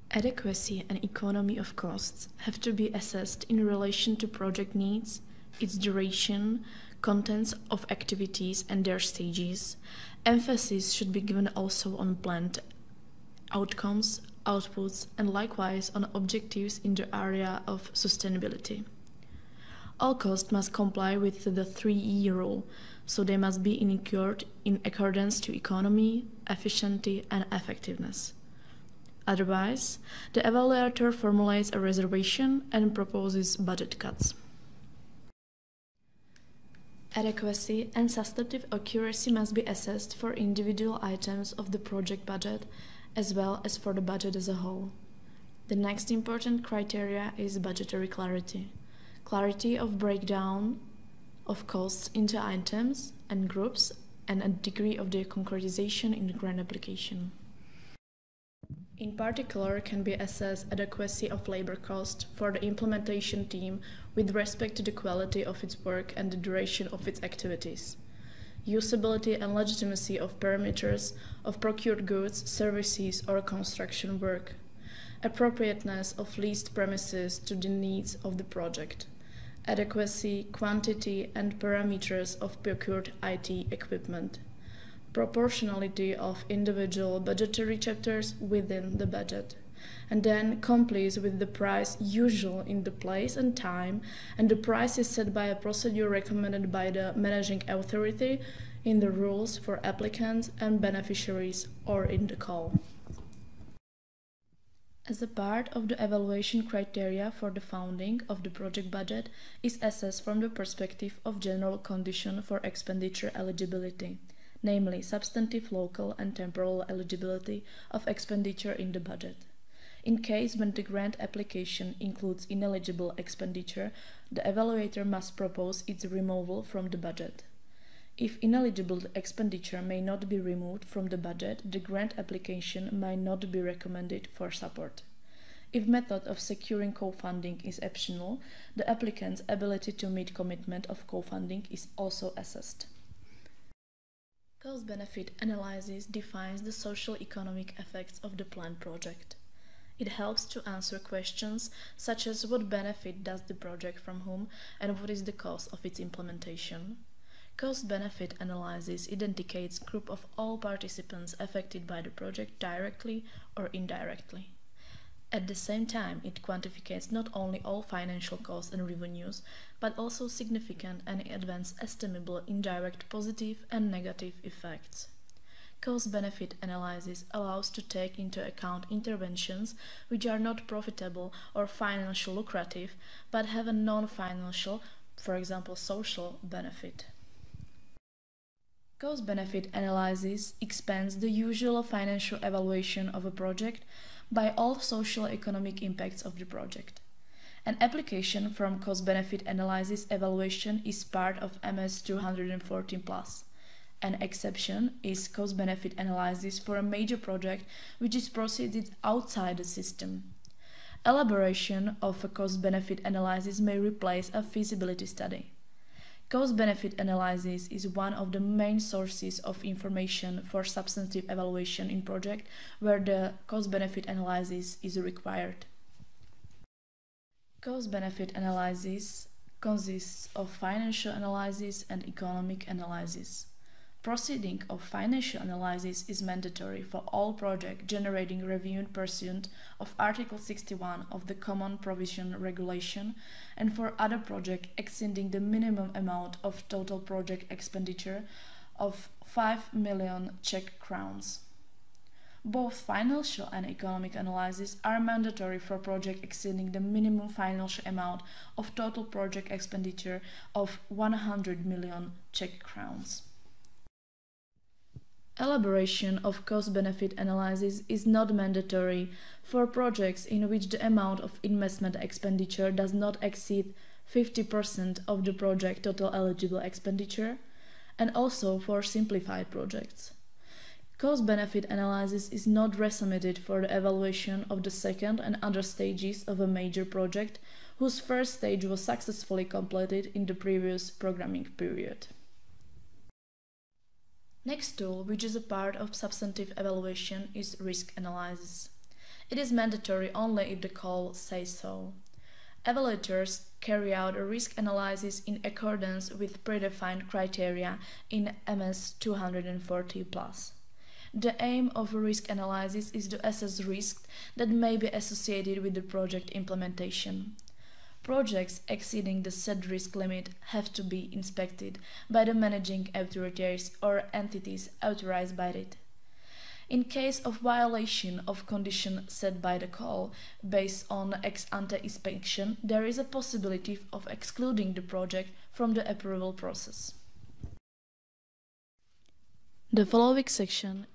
Adequacy and economy of costs have to be assessed in relation to project needs, its duration, contents of activities and their stages. Emphasis should be given also on planned outcomes, outputs, and likewise on objectives in the area of sustainability. All costs must comply with the 3E rule, so they must be incurred in accordance to economy, efficiency, and effectiveness. Otherwise, the evaluator formulates a reservation and proposes budget cuts. Adequacy and substantive accuracy must be assessed for individual items of the project budget as well as for the budget as a whole. The next important criteria is budgetary clarity. Clarity of breakdown of costs into items and groups and a degree of their concretization in the grant application. In particular, can be assessed adequacy of labor cost for the implementation team with respect to the quality of its work and the duration of its activities. Usability and legitimacy of parameters of procured goods, services, or construction work. Appropriateness of leased premises to the needs of the project. Adequacy, quantity, and parameters of procured IT equipment. Proportionality of individual budgetary chapters within the budget, and then complies with the price usual in the place and time, and the price is set by a procedure recommended by the managing authority in the rules for applicants and beneficiaries or in the call. As a part of the evaluation criteria for the founding of the project budget is assessed from the perspective of general condition for expenditure eligibility, namely substantive, local, and temporal eligibility of expenditure in the budget. In case when the grant application includes ineligible expenditure, the evaluator must propose its removal from the budget. If ineligible expenditure may not be removed from the budget, the grant application may not be recommended for support. If method of securing co-funding is optional, the applicant's ability to meet commitment of co-funding is also assessed. Cost-benefit analysis defines the social-economic effects of the planned project. It helps to answer questions such as what benefit does the project from whom and what is the cost of its implementation. Cost-benefit analysis identifies a group of all participants affected by the project directly or indirectly. At the same time, it quantifies not only all financial costs and revenues, but also significant and advanced estimable indirect positive and negative effects. Cost-benefit analysis allows to take into account interventions which are not profitable or financially lucrative, but have a non-financial, for example, social benefit. Cost-benefit analysis expands the usual financial evaluation of a project by all social economic impacts of the project. An application from cost-benefit analysis evaluation is part of MS 214+. An exception is cost-benefit analysis for a major project which is proceeded outside the system. Elaboration of a cost-benefit analysis may replace a feasibility study. Cost-benefit analysis is one of the main sources of information for substantive evaluation in project where the cost-benefit analysis is required. Cost-benefit analysis consists of financial analysis and economic analysis. Proceeding of financial analysis is mandatory for all projects generating revenue pursuant of Article 61 of the Common Provision Regulation and for other projects exceeding the minimum amount of total project expenditure of 5 million Czech crowns. Both financial and economic analysis are mandatory for projects exceeding the minimum financial amount of total project expenditure of 100 million Czech crowns. Elaboration of cost-benefit analysis is not mandatory for projects in which the amount of investment expenditure does not exceed 50% of the project total eligible expenditure, and also for simplified projects. Cost-benefit analysis is not resubmitted for the evaluation of the second and other stages of a major project whose first stage was successfully completed in the previous programming period. Next tool, which is a part of substantive evaluation, is risk analysis. It is mandatory only if the call says so. Evaluators carry out a risk analysis in accordance with predefined criteria in MS 240+. The aim of a risk analysis is to assess risks that may be associated with the project implementation. Projects exceeding the set risk limit have to be inspected by the managing authorities or entities authorized by it. In case of violation of condition set by the call based on ex-ante inspection, there is a possibility of excluding the project from the approval process. The following section.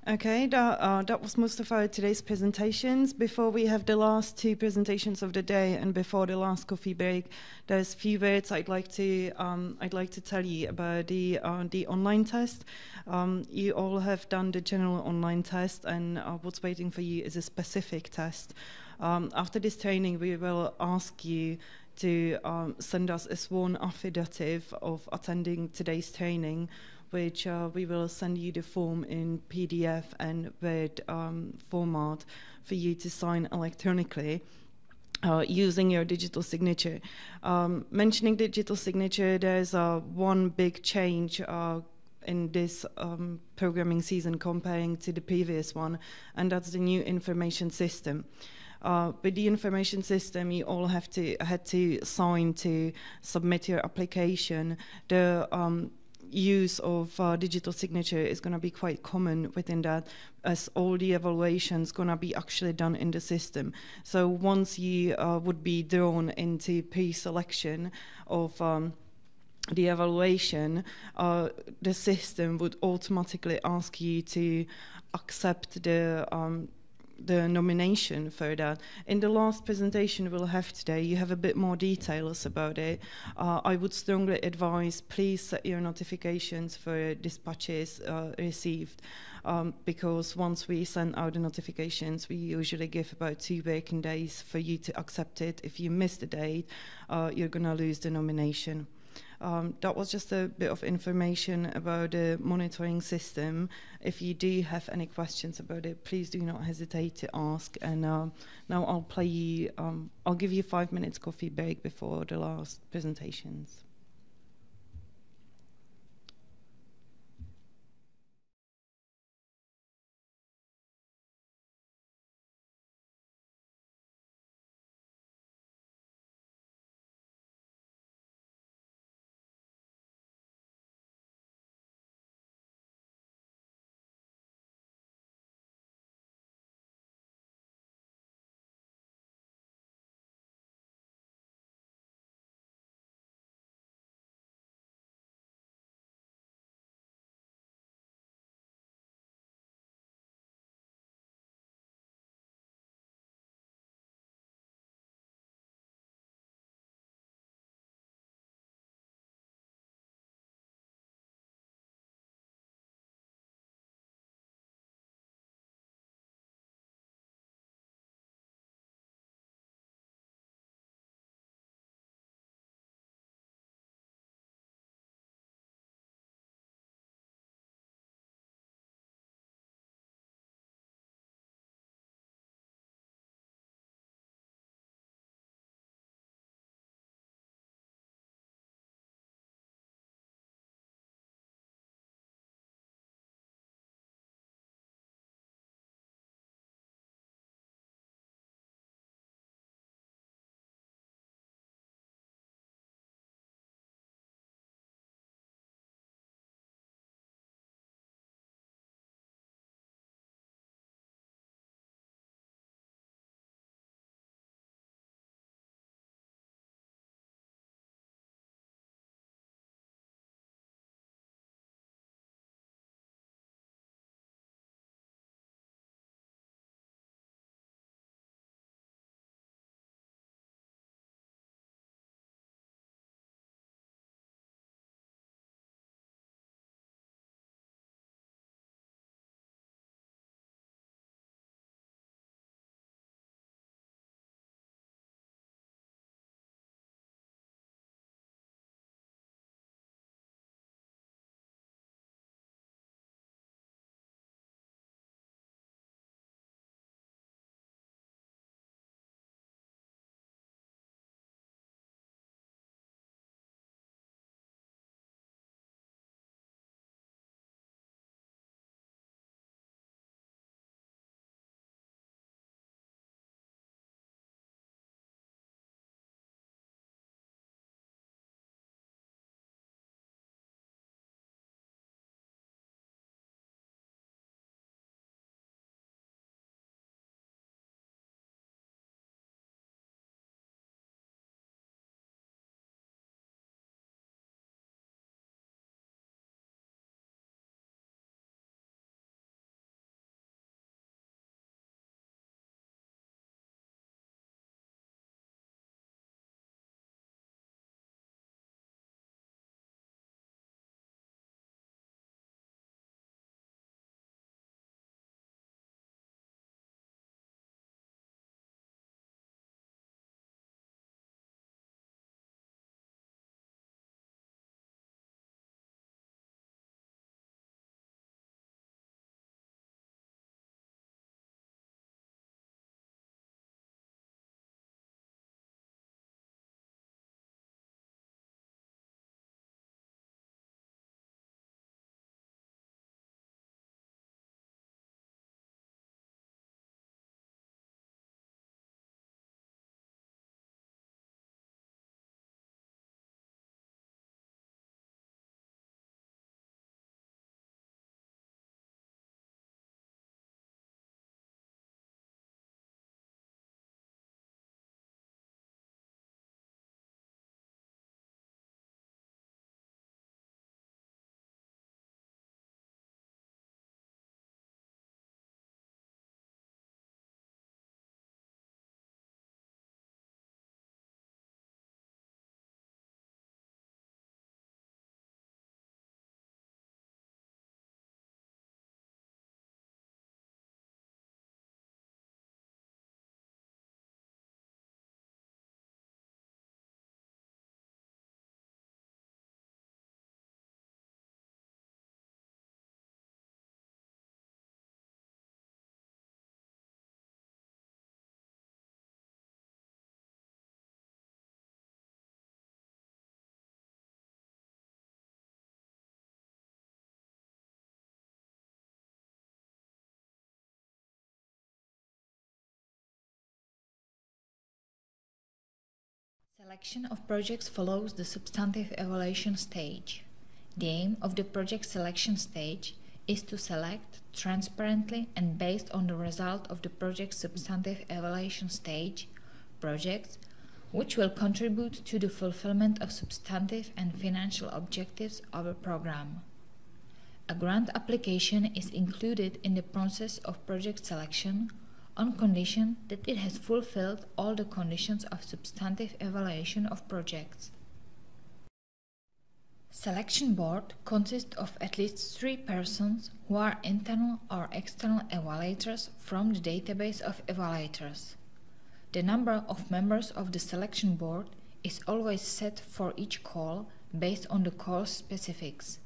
Okay, that was most of our today's presentations. Before we have the last two presentations of the day and before the last coffee break, there's a few words I'd like to tell you about the online test. You all have done the general online test, and what's waiting for you is a specific test. After this training, we will ask you to send us a sworn affidavit of attending today's training, which we will send you the form in PDF and Word format for you to sign electronically using your digital signature. Mentioning digital signature, there's one big change in this programming season comparing to the previous one, and that's the new information system. With the information system, you all had to sign to submit your application. The use of digital signature is going to be quite common within that, as all the evaluations going to be actually done in the system. So once you would be drawn into pre-selection of the evaluation, the system would automatically ask you to accept the nomination for that. In the last presentation we'll have today, you have a bit more details about it. I would strongly advise, please set your notifications for dispatches received, because once we send out the notifications, we usually give about 2 working days for you to accept it. If you miss the date, you're going to lose the nomination. That was just a bit of information about the monitoring system. If you do have any questions about it, please do not hesitate to ask. And now I'll give you 5 minutes coffee break before the last presentations. Selection of projects follows the substantive evaluation stage. The aim of the project selection stage is to select transparently and based on the result of the project's substantive evaluation stage projects which will contribute to the fulfillment of substantive and financial objectives of a program. A grant application is included in the process of project selection on condition that it has fulfilled all the conditions of substantive evaluation of projects. Selection board consists of at least 3 persons who are internal or external evaluators from the database of evaluators. The number of members of the selection board is always set for each call based on the call's specifics.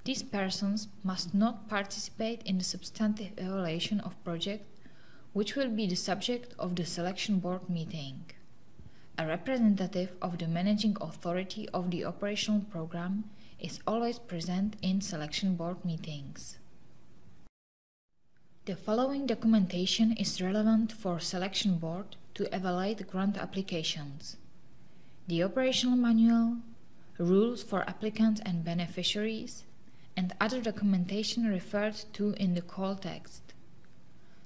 These persons must not participate in the substantive evaluation of project, which will be the subject of the selection board meeting. A representative of the managing authority of the operational program is always present in selection board meetings. The following documentation is relevant for selection board to evaluate grant applications: the operational manual, rules for applicants and beneficiaries, and other documentation referred to in the call text.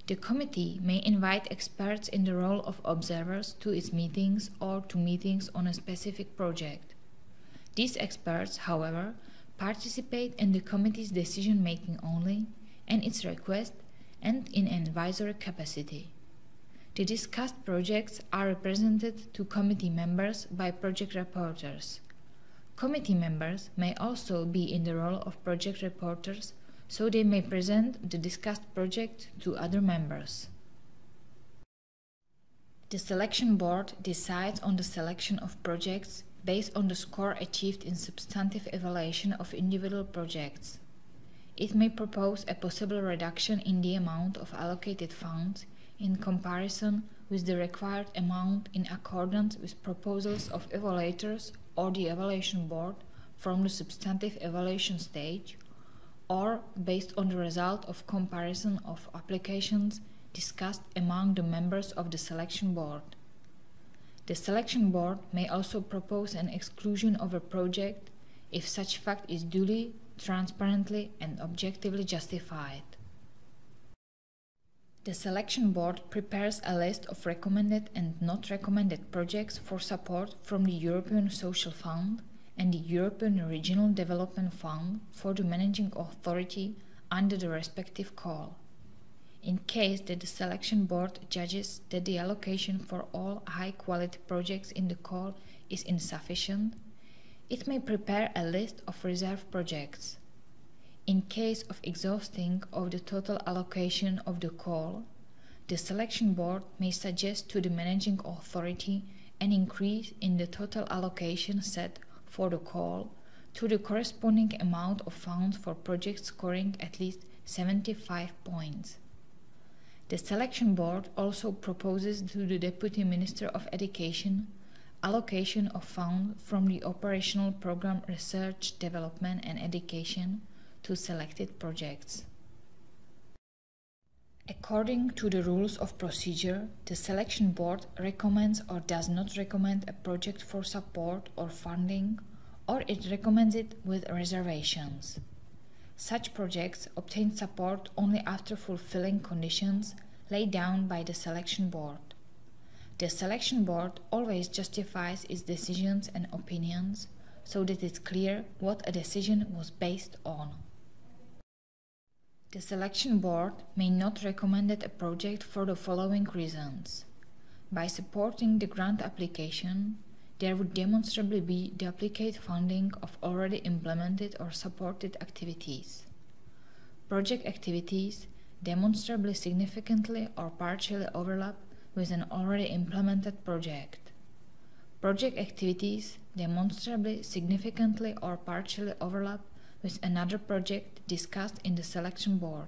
The committee may invite experts in the role of observers to its meetings or to meetings on a specific project. These experts, however, participate in the committee's decision-making only and its request and in an advisory capacity. The discussed projects are represented to committee members by project reporters. Committee members may also be in the role of project reporters, so they may present the discussed project to other members. The selection board decides on the selection of projects based on the score achieved in substantive evaluation of individual projects. It may propose a possible reduction in the amount of allocated funds in comparison with the required amount in accordance with proposals of evaluators or the evaluation board from the substantive evaluation stage, or based on the result of comparison of applications discussed among the members of the selection board. The selection board may also propose an exclusion of a project if such fact is duly, transparently, and objectively justified. The selection board prepares a list of recommended and not recommended projects for support from the European Social Fund and the European Regional Development Fund for the managing authority under the respective call. In case that the selection board judges that the allocation for all high-quality projects in the call is insufficient, it may prepare a list of reserve projects. In case of exhausting of the total allocation of the call, the selection board may suggest to the managing authority an increase in the total allocation set for the call to the corresponding amount of funds for projects scoring at least 75 points. The selection board also proposes to the Deputy Minister of Education allocation of funds from the operational program Research, Development and Education to selected projects. According to the rules of procedure, the selection board recommends or does not recommend a project for support or funding, or it recommends it with reservations. Such projects obtain support only after fulfilling conditions laid down by the selection board. The selection board always justifies its decisions and opinions so that it's clear what a decision was based on. The selection board may not recommend a project for the following reasons. By supporting the grant application, there would demonstrably be duplicate funding of already implemented or supported activities. Project activities demonstrably significantly or partially overlap with an already implemented project. Project activities demonstrably significantly or partially overlap with another project discussed in the selection board.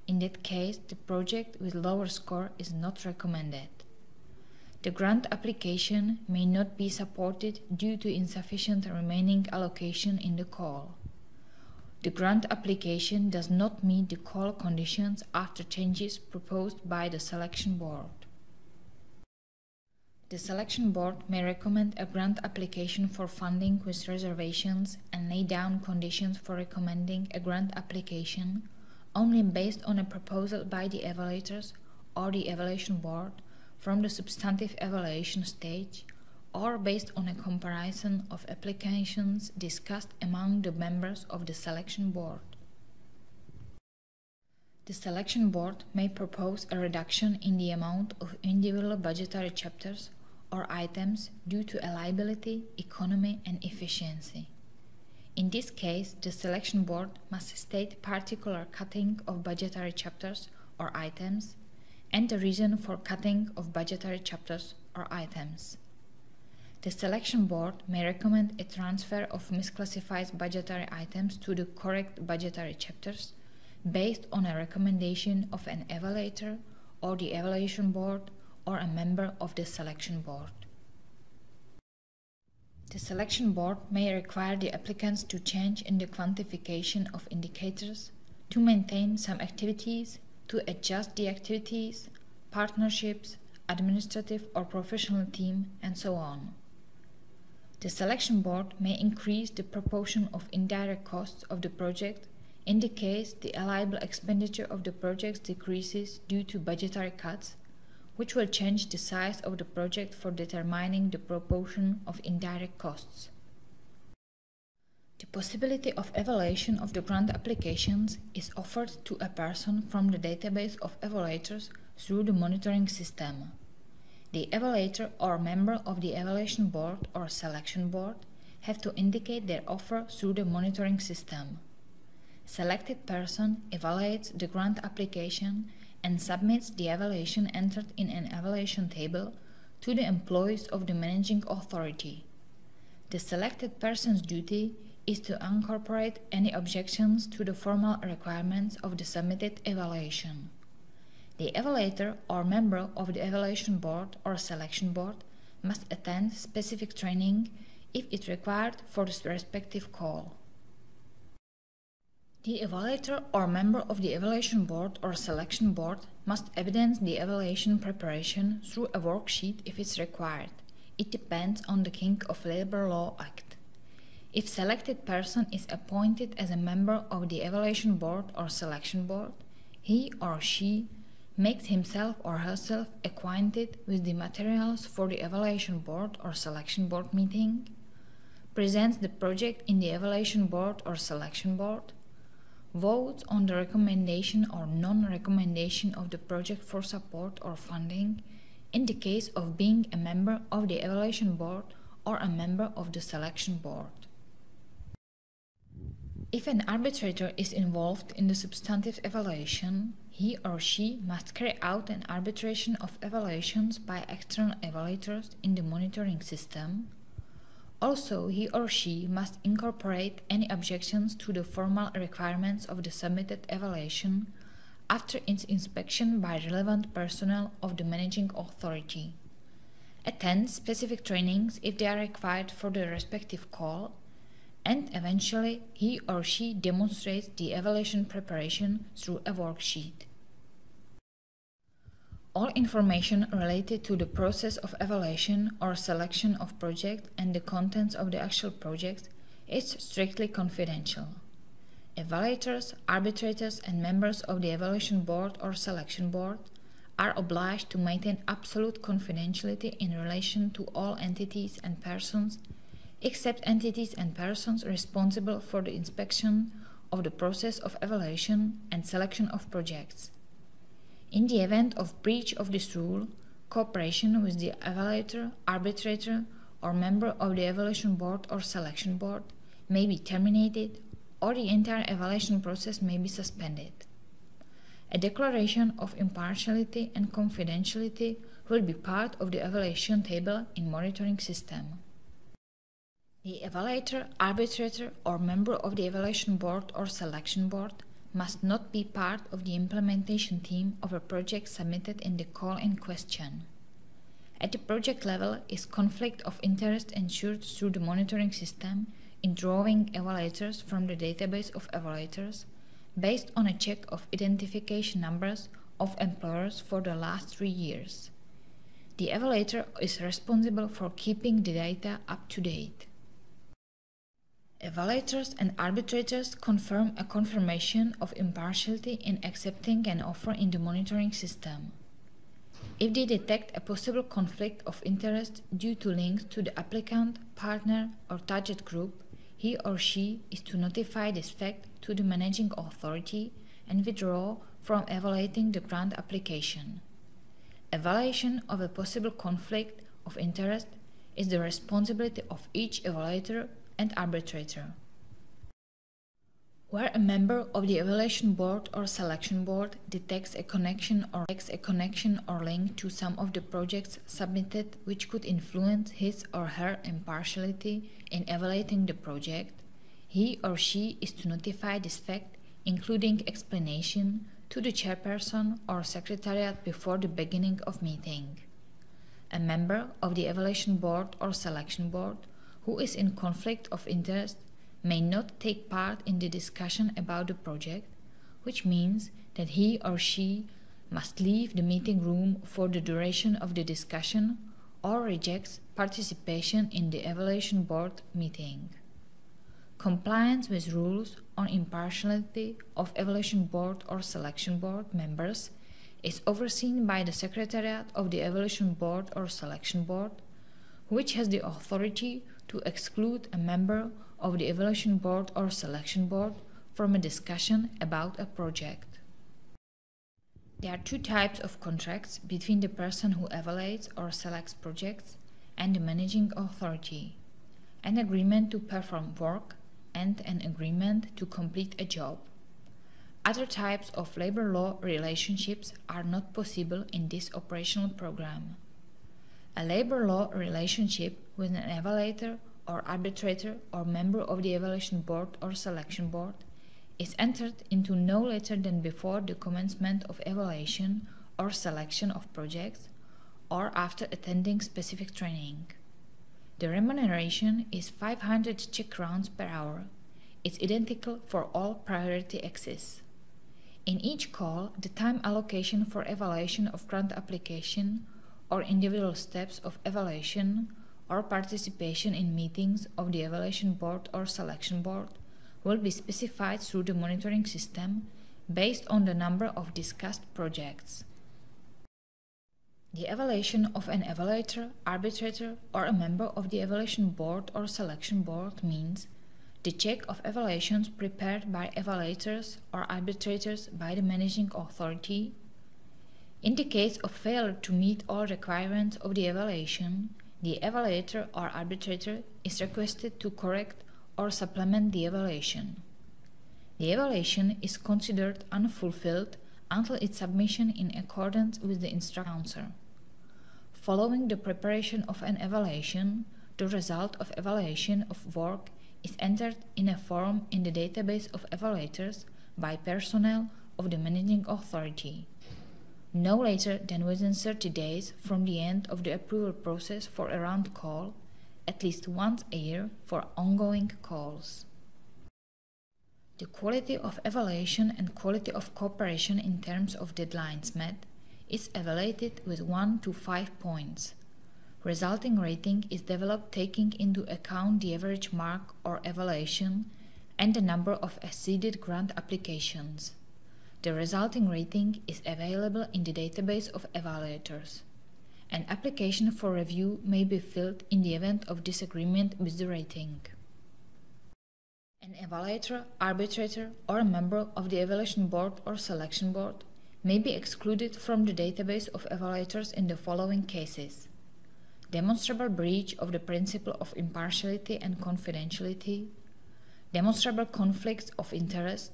In that case, the project with lower score is not recommended. The grant application may not be supported due to insufficient remaining allocation in the call. The grant application does not meet the call conditions after changes proposed by the selection board. The selection board may recommend a grant application for funding with reservations and lay down conditions for recommending a grant application only based on a proposal by the evaluators or the evaluation board from the substantive evaluation stage, or based on a comparison of applications discussed among the members of the selection board. The selection board may propose a reduction in the amount of individual budgetary chapters or items due to a liability, economy, and efficiency. In this case, the selection board must state particular cutting of budgetary chapters or items and the reason for cutting of budgetary chapters or items. The selection board may recommend a transfer of misclassified budgetary items to the correct budgetary chapters based on a recommendation of an evaluator or the evaluation board or a member of the selection board. The selection board may require the applicants to change in the quantification of indicators, to maintain some activities, to adjust the activities, partnerships, administrative or professional team, and so on. The selection board may increase the proportion of indirect costs of the project in the case the allowable expenditure of the project decreases due to budgetary cuts, which will change the size of the project for determining the proportion of indirect costs. The possibility of evaluation of the grant applications is offered to a person from the database of evaluators through the monitoring system. The evaluator or member of the evaluation board or selection board have to indicate their offer through the monitoring system. Selected person evaluates the grant application and submits the evaluation entered in an evaluation table to the employees of the managing authority. The selected person's duty is to incorporate any objections to the formal requirements of the submitted evaluation. The evaluator or member of the evaluation board or selection board must attend specific training if it required for the respective call. The evaluator or member of the evaluation board or selection board must evidence the evaluation preparation through a worksheet if it's required. It depends on the King of Labor Law Act. If selected person is appointed as a member of the evaluation board or selection board, he or she makes himself or herself acquainted with the materials for the evaluation board or selection board meeting, presents the project in the evaluation board or selection board, votes on the recommendation or non-recommendation of the project for support or funding in the case of being a member of the evaluation board or a member of the selection board. If an arbitrator is involved in the substantive evaluation, he or she must carry out an arbitration of evaluations by external evaluators in the monitoring system. Also, he or she must incorporate any objections to the formal requirements of the submitted evaluation after its inspection by relevant personnel of the managing authority. Attend specific trainings if they are required for the respective call, and eventually he or she demonstrates the evaluation preparation through a worksheet. All information related to the process of evaluation or selection of project and the contents of the actual project is strictly confidential. Evaluators, arbitrators, and members of the evaluation board or selection board are obliged to maintain absolute confidentiality in relation to all entities and persons, except entities and persons responsible for the inspection of the process of evaluation and selection of projects. In the event of breach of this rule, cooperation with the evaluator, arbitrator, or member of the evaluation board or selection board may be terminated, or the entire evaluation process may be suspended. A declaration of impartiality and confidentiality will be part of the evaluation table in monitoring system. The evaluator, arbitrator, or member of the evaluation board or selection board must not be part of the implementation team of a project submitted in the call in question. At the project level, is conflict of interest ensured through the monitoring system in drawing evaluators from the database of evaluators based on a check of identification numbers of employers for the last 3 years. The evaluator is responsible for keeping the data up to date. Evaluators and arbitrators confirm a confirmation of impartiality in accepting an offer in the monitoring system. If they detect a possible conflict of interest due to links to the applicant, partner, or target group, he or she is to notify this fact to the managing authority and withdraw from evaluating the grant application. Evaluation of a possible conflict of interest is the responsibility of each evaluator and arbitrator. Where a member of the evaluation board or selection board detects a connection or link to some of the projects submitted which could influence his or her impartiality in evaluating the project, he or she is to notify this fact, including explanation, to the chairperson or secretariat before the beginning of meeting. A member of the evaluation board or selection board who is in conflict of interest may not take part in the discussion about the project, which means that he or she must leave the meeting room for the duration of the discussion or rejects participation in the evaluation board meeting. Compliance with rules on impartiality of evaluation board or selection board members is overseen by the Secretariat of the Evaluation Board or Selection Board, which has the authority to exclude a member of the Evaluation Board or Selection Board from a discussion about a project. There are two types of contracts between the person who evaluates or selects projects and the managing authority: an agreement to perform work and an agreement to complete a job. Other types of labor law relationships are not possible in this operational program. A labor law relationship with an evaluator or arbitrator or member of the evaluation board or selection board is entered into no later than before the commencement of evaluation or selection of projects or after attending specific training. The remuneration is 500 Czech crowns per hour. It's identical for all priority access. In each call, the time allocation for evaluation of grant application or individual steps of evaluation or participation in meetings of the evaluation board or selection board will be specified through the monitoring system based on the number of discussed projects. The evaluation of an evaluator, arbitrator, or a member of the evaluation board or selection board means the check of evaluations prepared by evaluators or arbitrators by the managing authority. In the case of failure to meet all requirements of the evaluation, the evaluator or arbitrator is requested to correct or supplement the evaluation. The evaluation is considered unfulfilled until its submission in accordance with the instructions. Following the preparation of an evaluation, the result of evaluation of work is entered in a form in the database of evaluators by personnel of the managing authority. No later than within 30 days from the end of the approval process for a round call, at least once a year for ongoing calls. The quality of evaluation and quality of cooperation in terms of deadlines met is evaluated with 1 to 5 points. Resulting rating is developed taking into account the average mark or evaluation and the number of acceded grant applications. The resulting rating is available in the database of evaluators. An application for review may be filled in the event of disagreement with the rating. An evaluator, arbitrator, or a member of the evaluation board or selection board may be excluded from the database of evaluators in the following cases: demonstrable breach of the principle of impartiality and confidentiality, demonstrable conflicts of interest,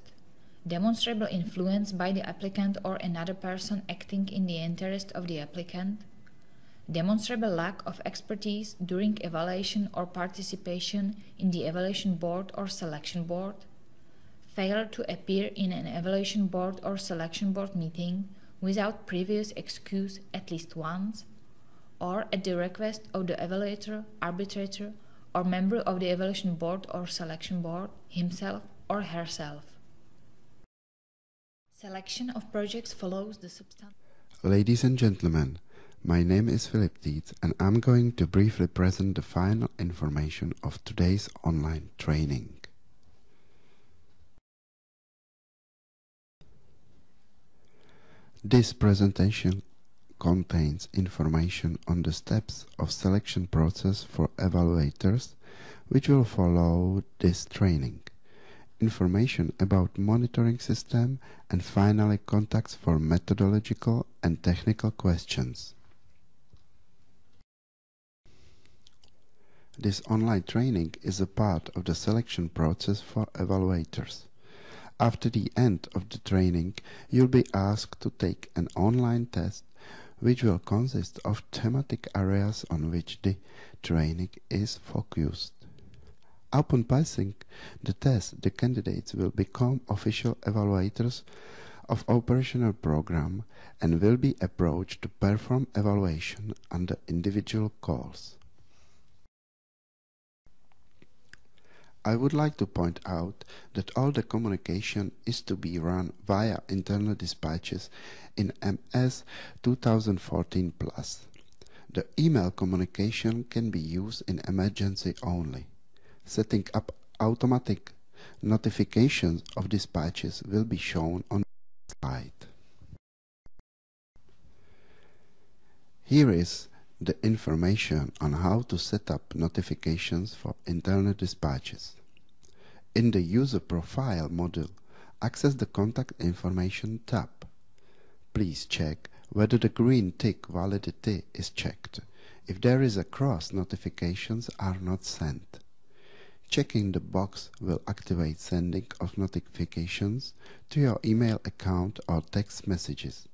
demonstrable influence by the applicant or another person acting in the interest of the applicant, demonstrable lack of expertise during evaluation or participation in the evaluation board or selection board, failure to appear in an evaluation board or selection board meeting without previous excuse at least once, or at the request of the evaluator, arbitrator, or member of the evaluation board or selection board himself or herself. Selection of projects follows the substantive. Ladies and gentlemen, My name is Philip Dietz, and I'm going to briefly present the final information of today's online training. This presentation contains information on the steps of selection process for evaluators which will follow this training, information about monitoring system, and finally contacts for methodological and technical questions. This online training is a part of the selection process for evaluators. After the end of the training, you'll be asked to take an online test which will consist of thematic areas on which the training is focused. Upon passing the test, the candidates will become official evaluators of operational program and will be approached to perform evaluation under individual calls. I would like to point out that all the communication is to be run via internal dispatches in MS 2014+. The email communication can be used in emergency only. Setting up automatic notifications of dispatches will be shown on the slide. Here is the information on how to set up notifications for internal dispatches. In the User Profile module, access the Contact Information tab. Please check whether the green tick validity is checked. If there is a cross, notifications are not sent. Checking the box will activate sending of notifications to your email account or text messages.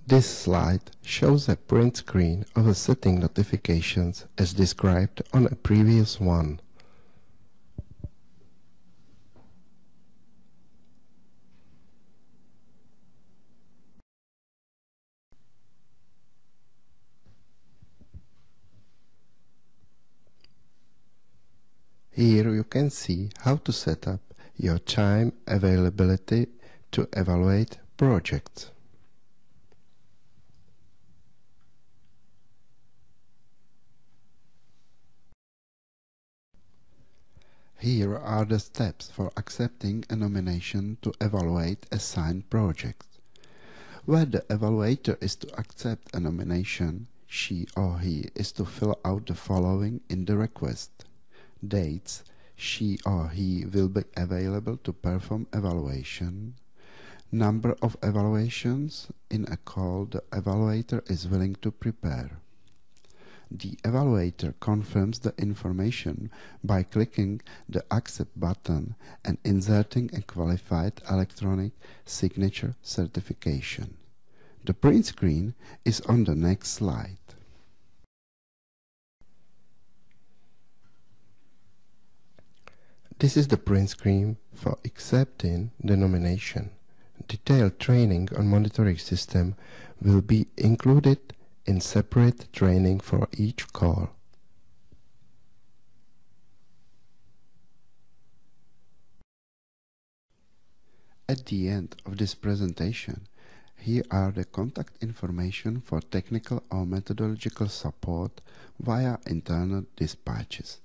This slide shows a print screen of the setting notifications as described on a previous one. Here you can see how to set up your time availability to evaluate projects. Here are the steps for accepting a nomination to evaluate assigned projects. Where the evaluator is to accept a nomination, she or he is to fill out the following in the request. Dates she or he will be available to perform evaluation. Number of evaluations in a call the evaluator is willing to prepare. The evaluator confirms the information by clicking the Accept button and inserting a qualified electronic signature certification. The print screen is on the next slide. This is the print screen for accepting the nomination. Detailed training on monitoring system will be included in separate training for each call. At the end of this presentation, here are the contact information for technical or methodological support via internal dispatches.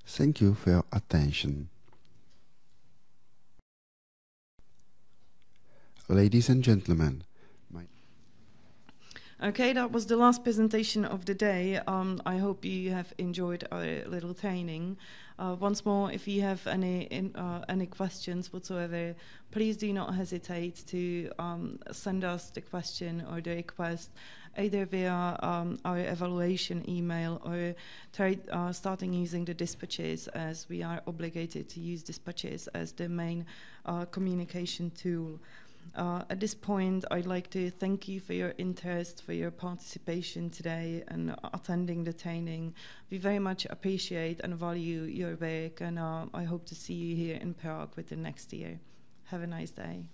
Thank you for your attention. Ladies and gentlemen, Okay, that was the last presentation of the day. I hope you have enjoyed our little training. Once more, if you have any questions whatsoever, please do not hesitate to send us the question or the request either via our evaluation email or starting using the dispatches, as we are obligated to use dispatches as the main communication tool. At this point, I'd like to thank you for your interest, for your participation today and attending the training. We very much appreciate and value your work, and I hope to see you here in Prague within next year. Have a nice day.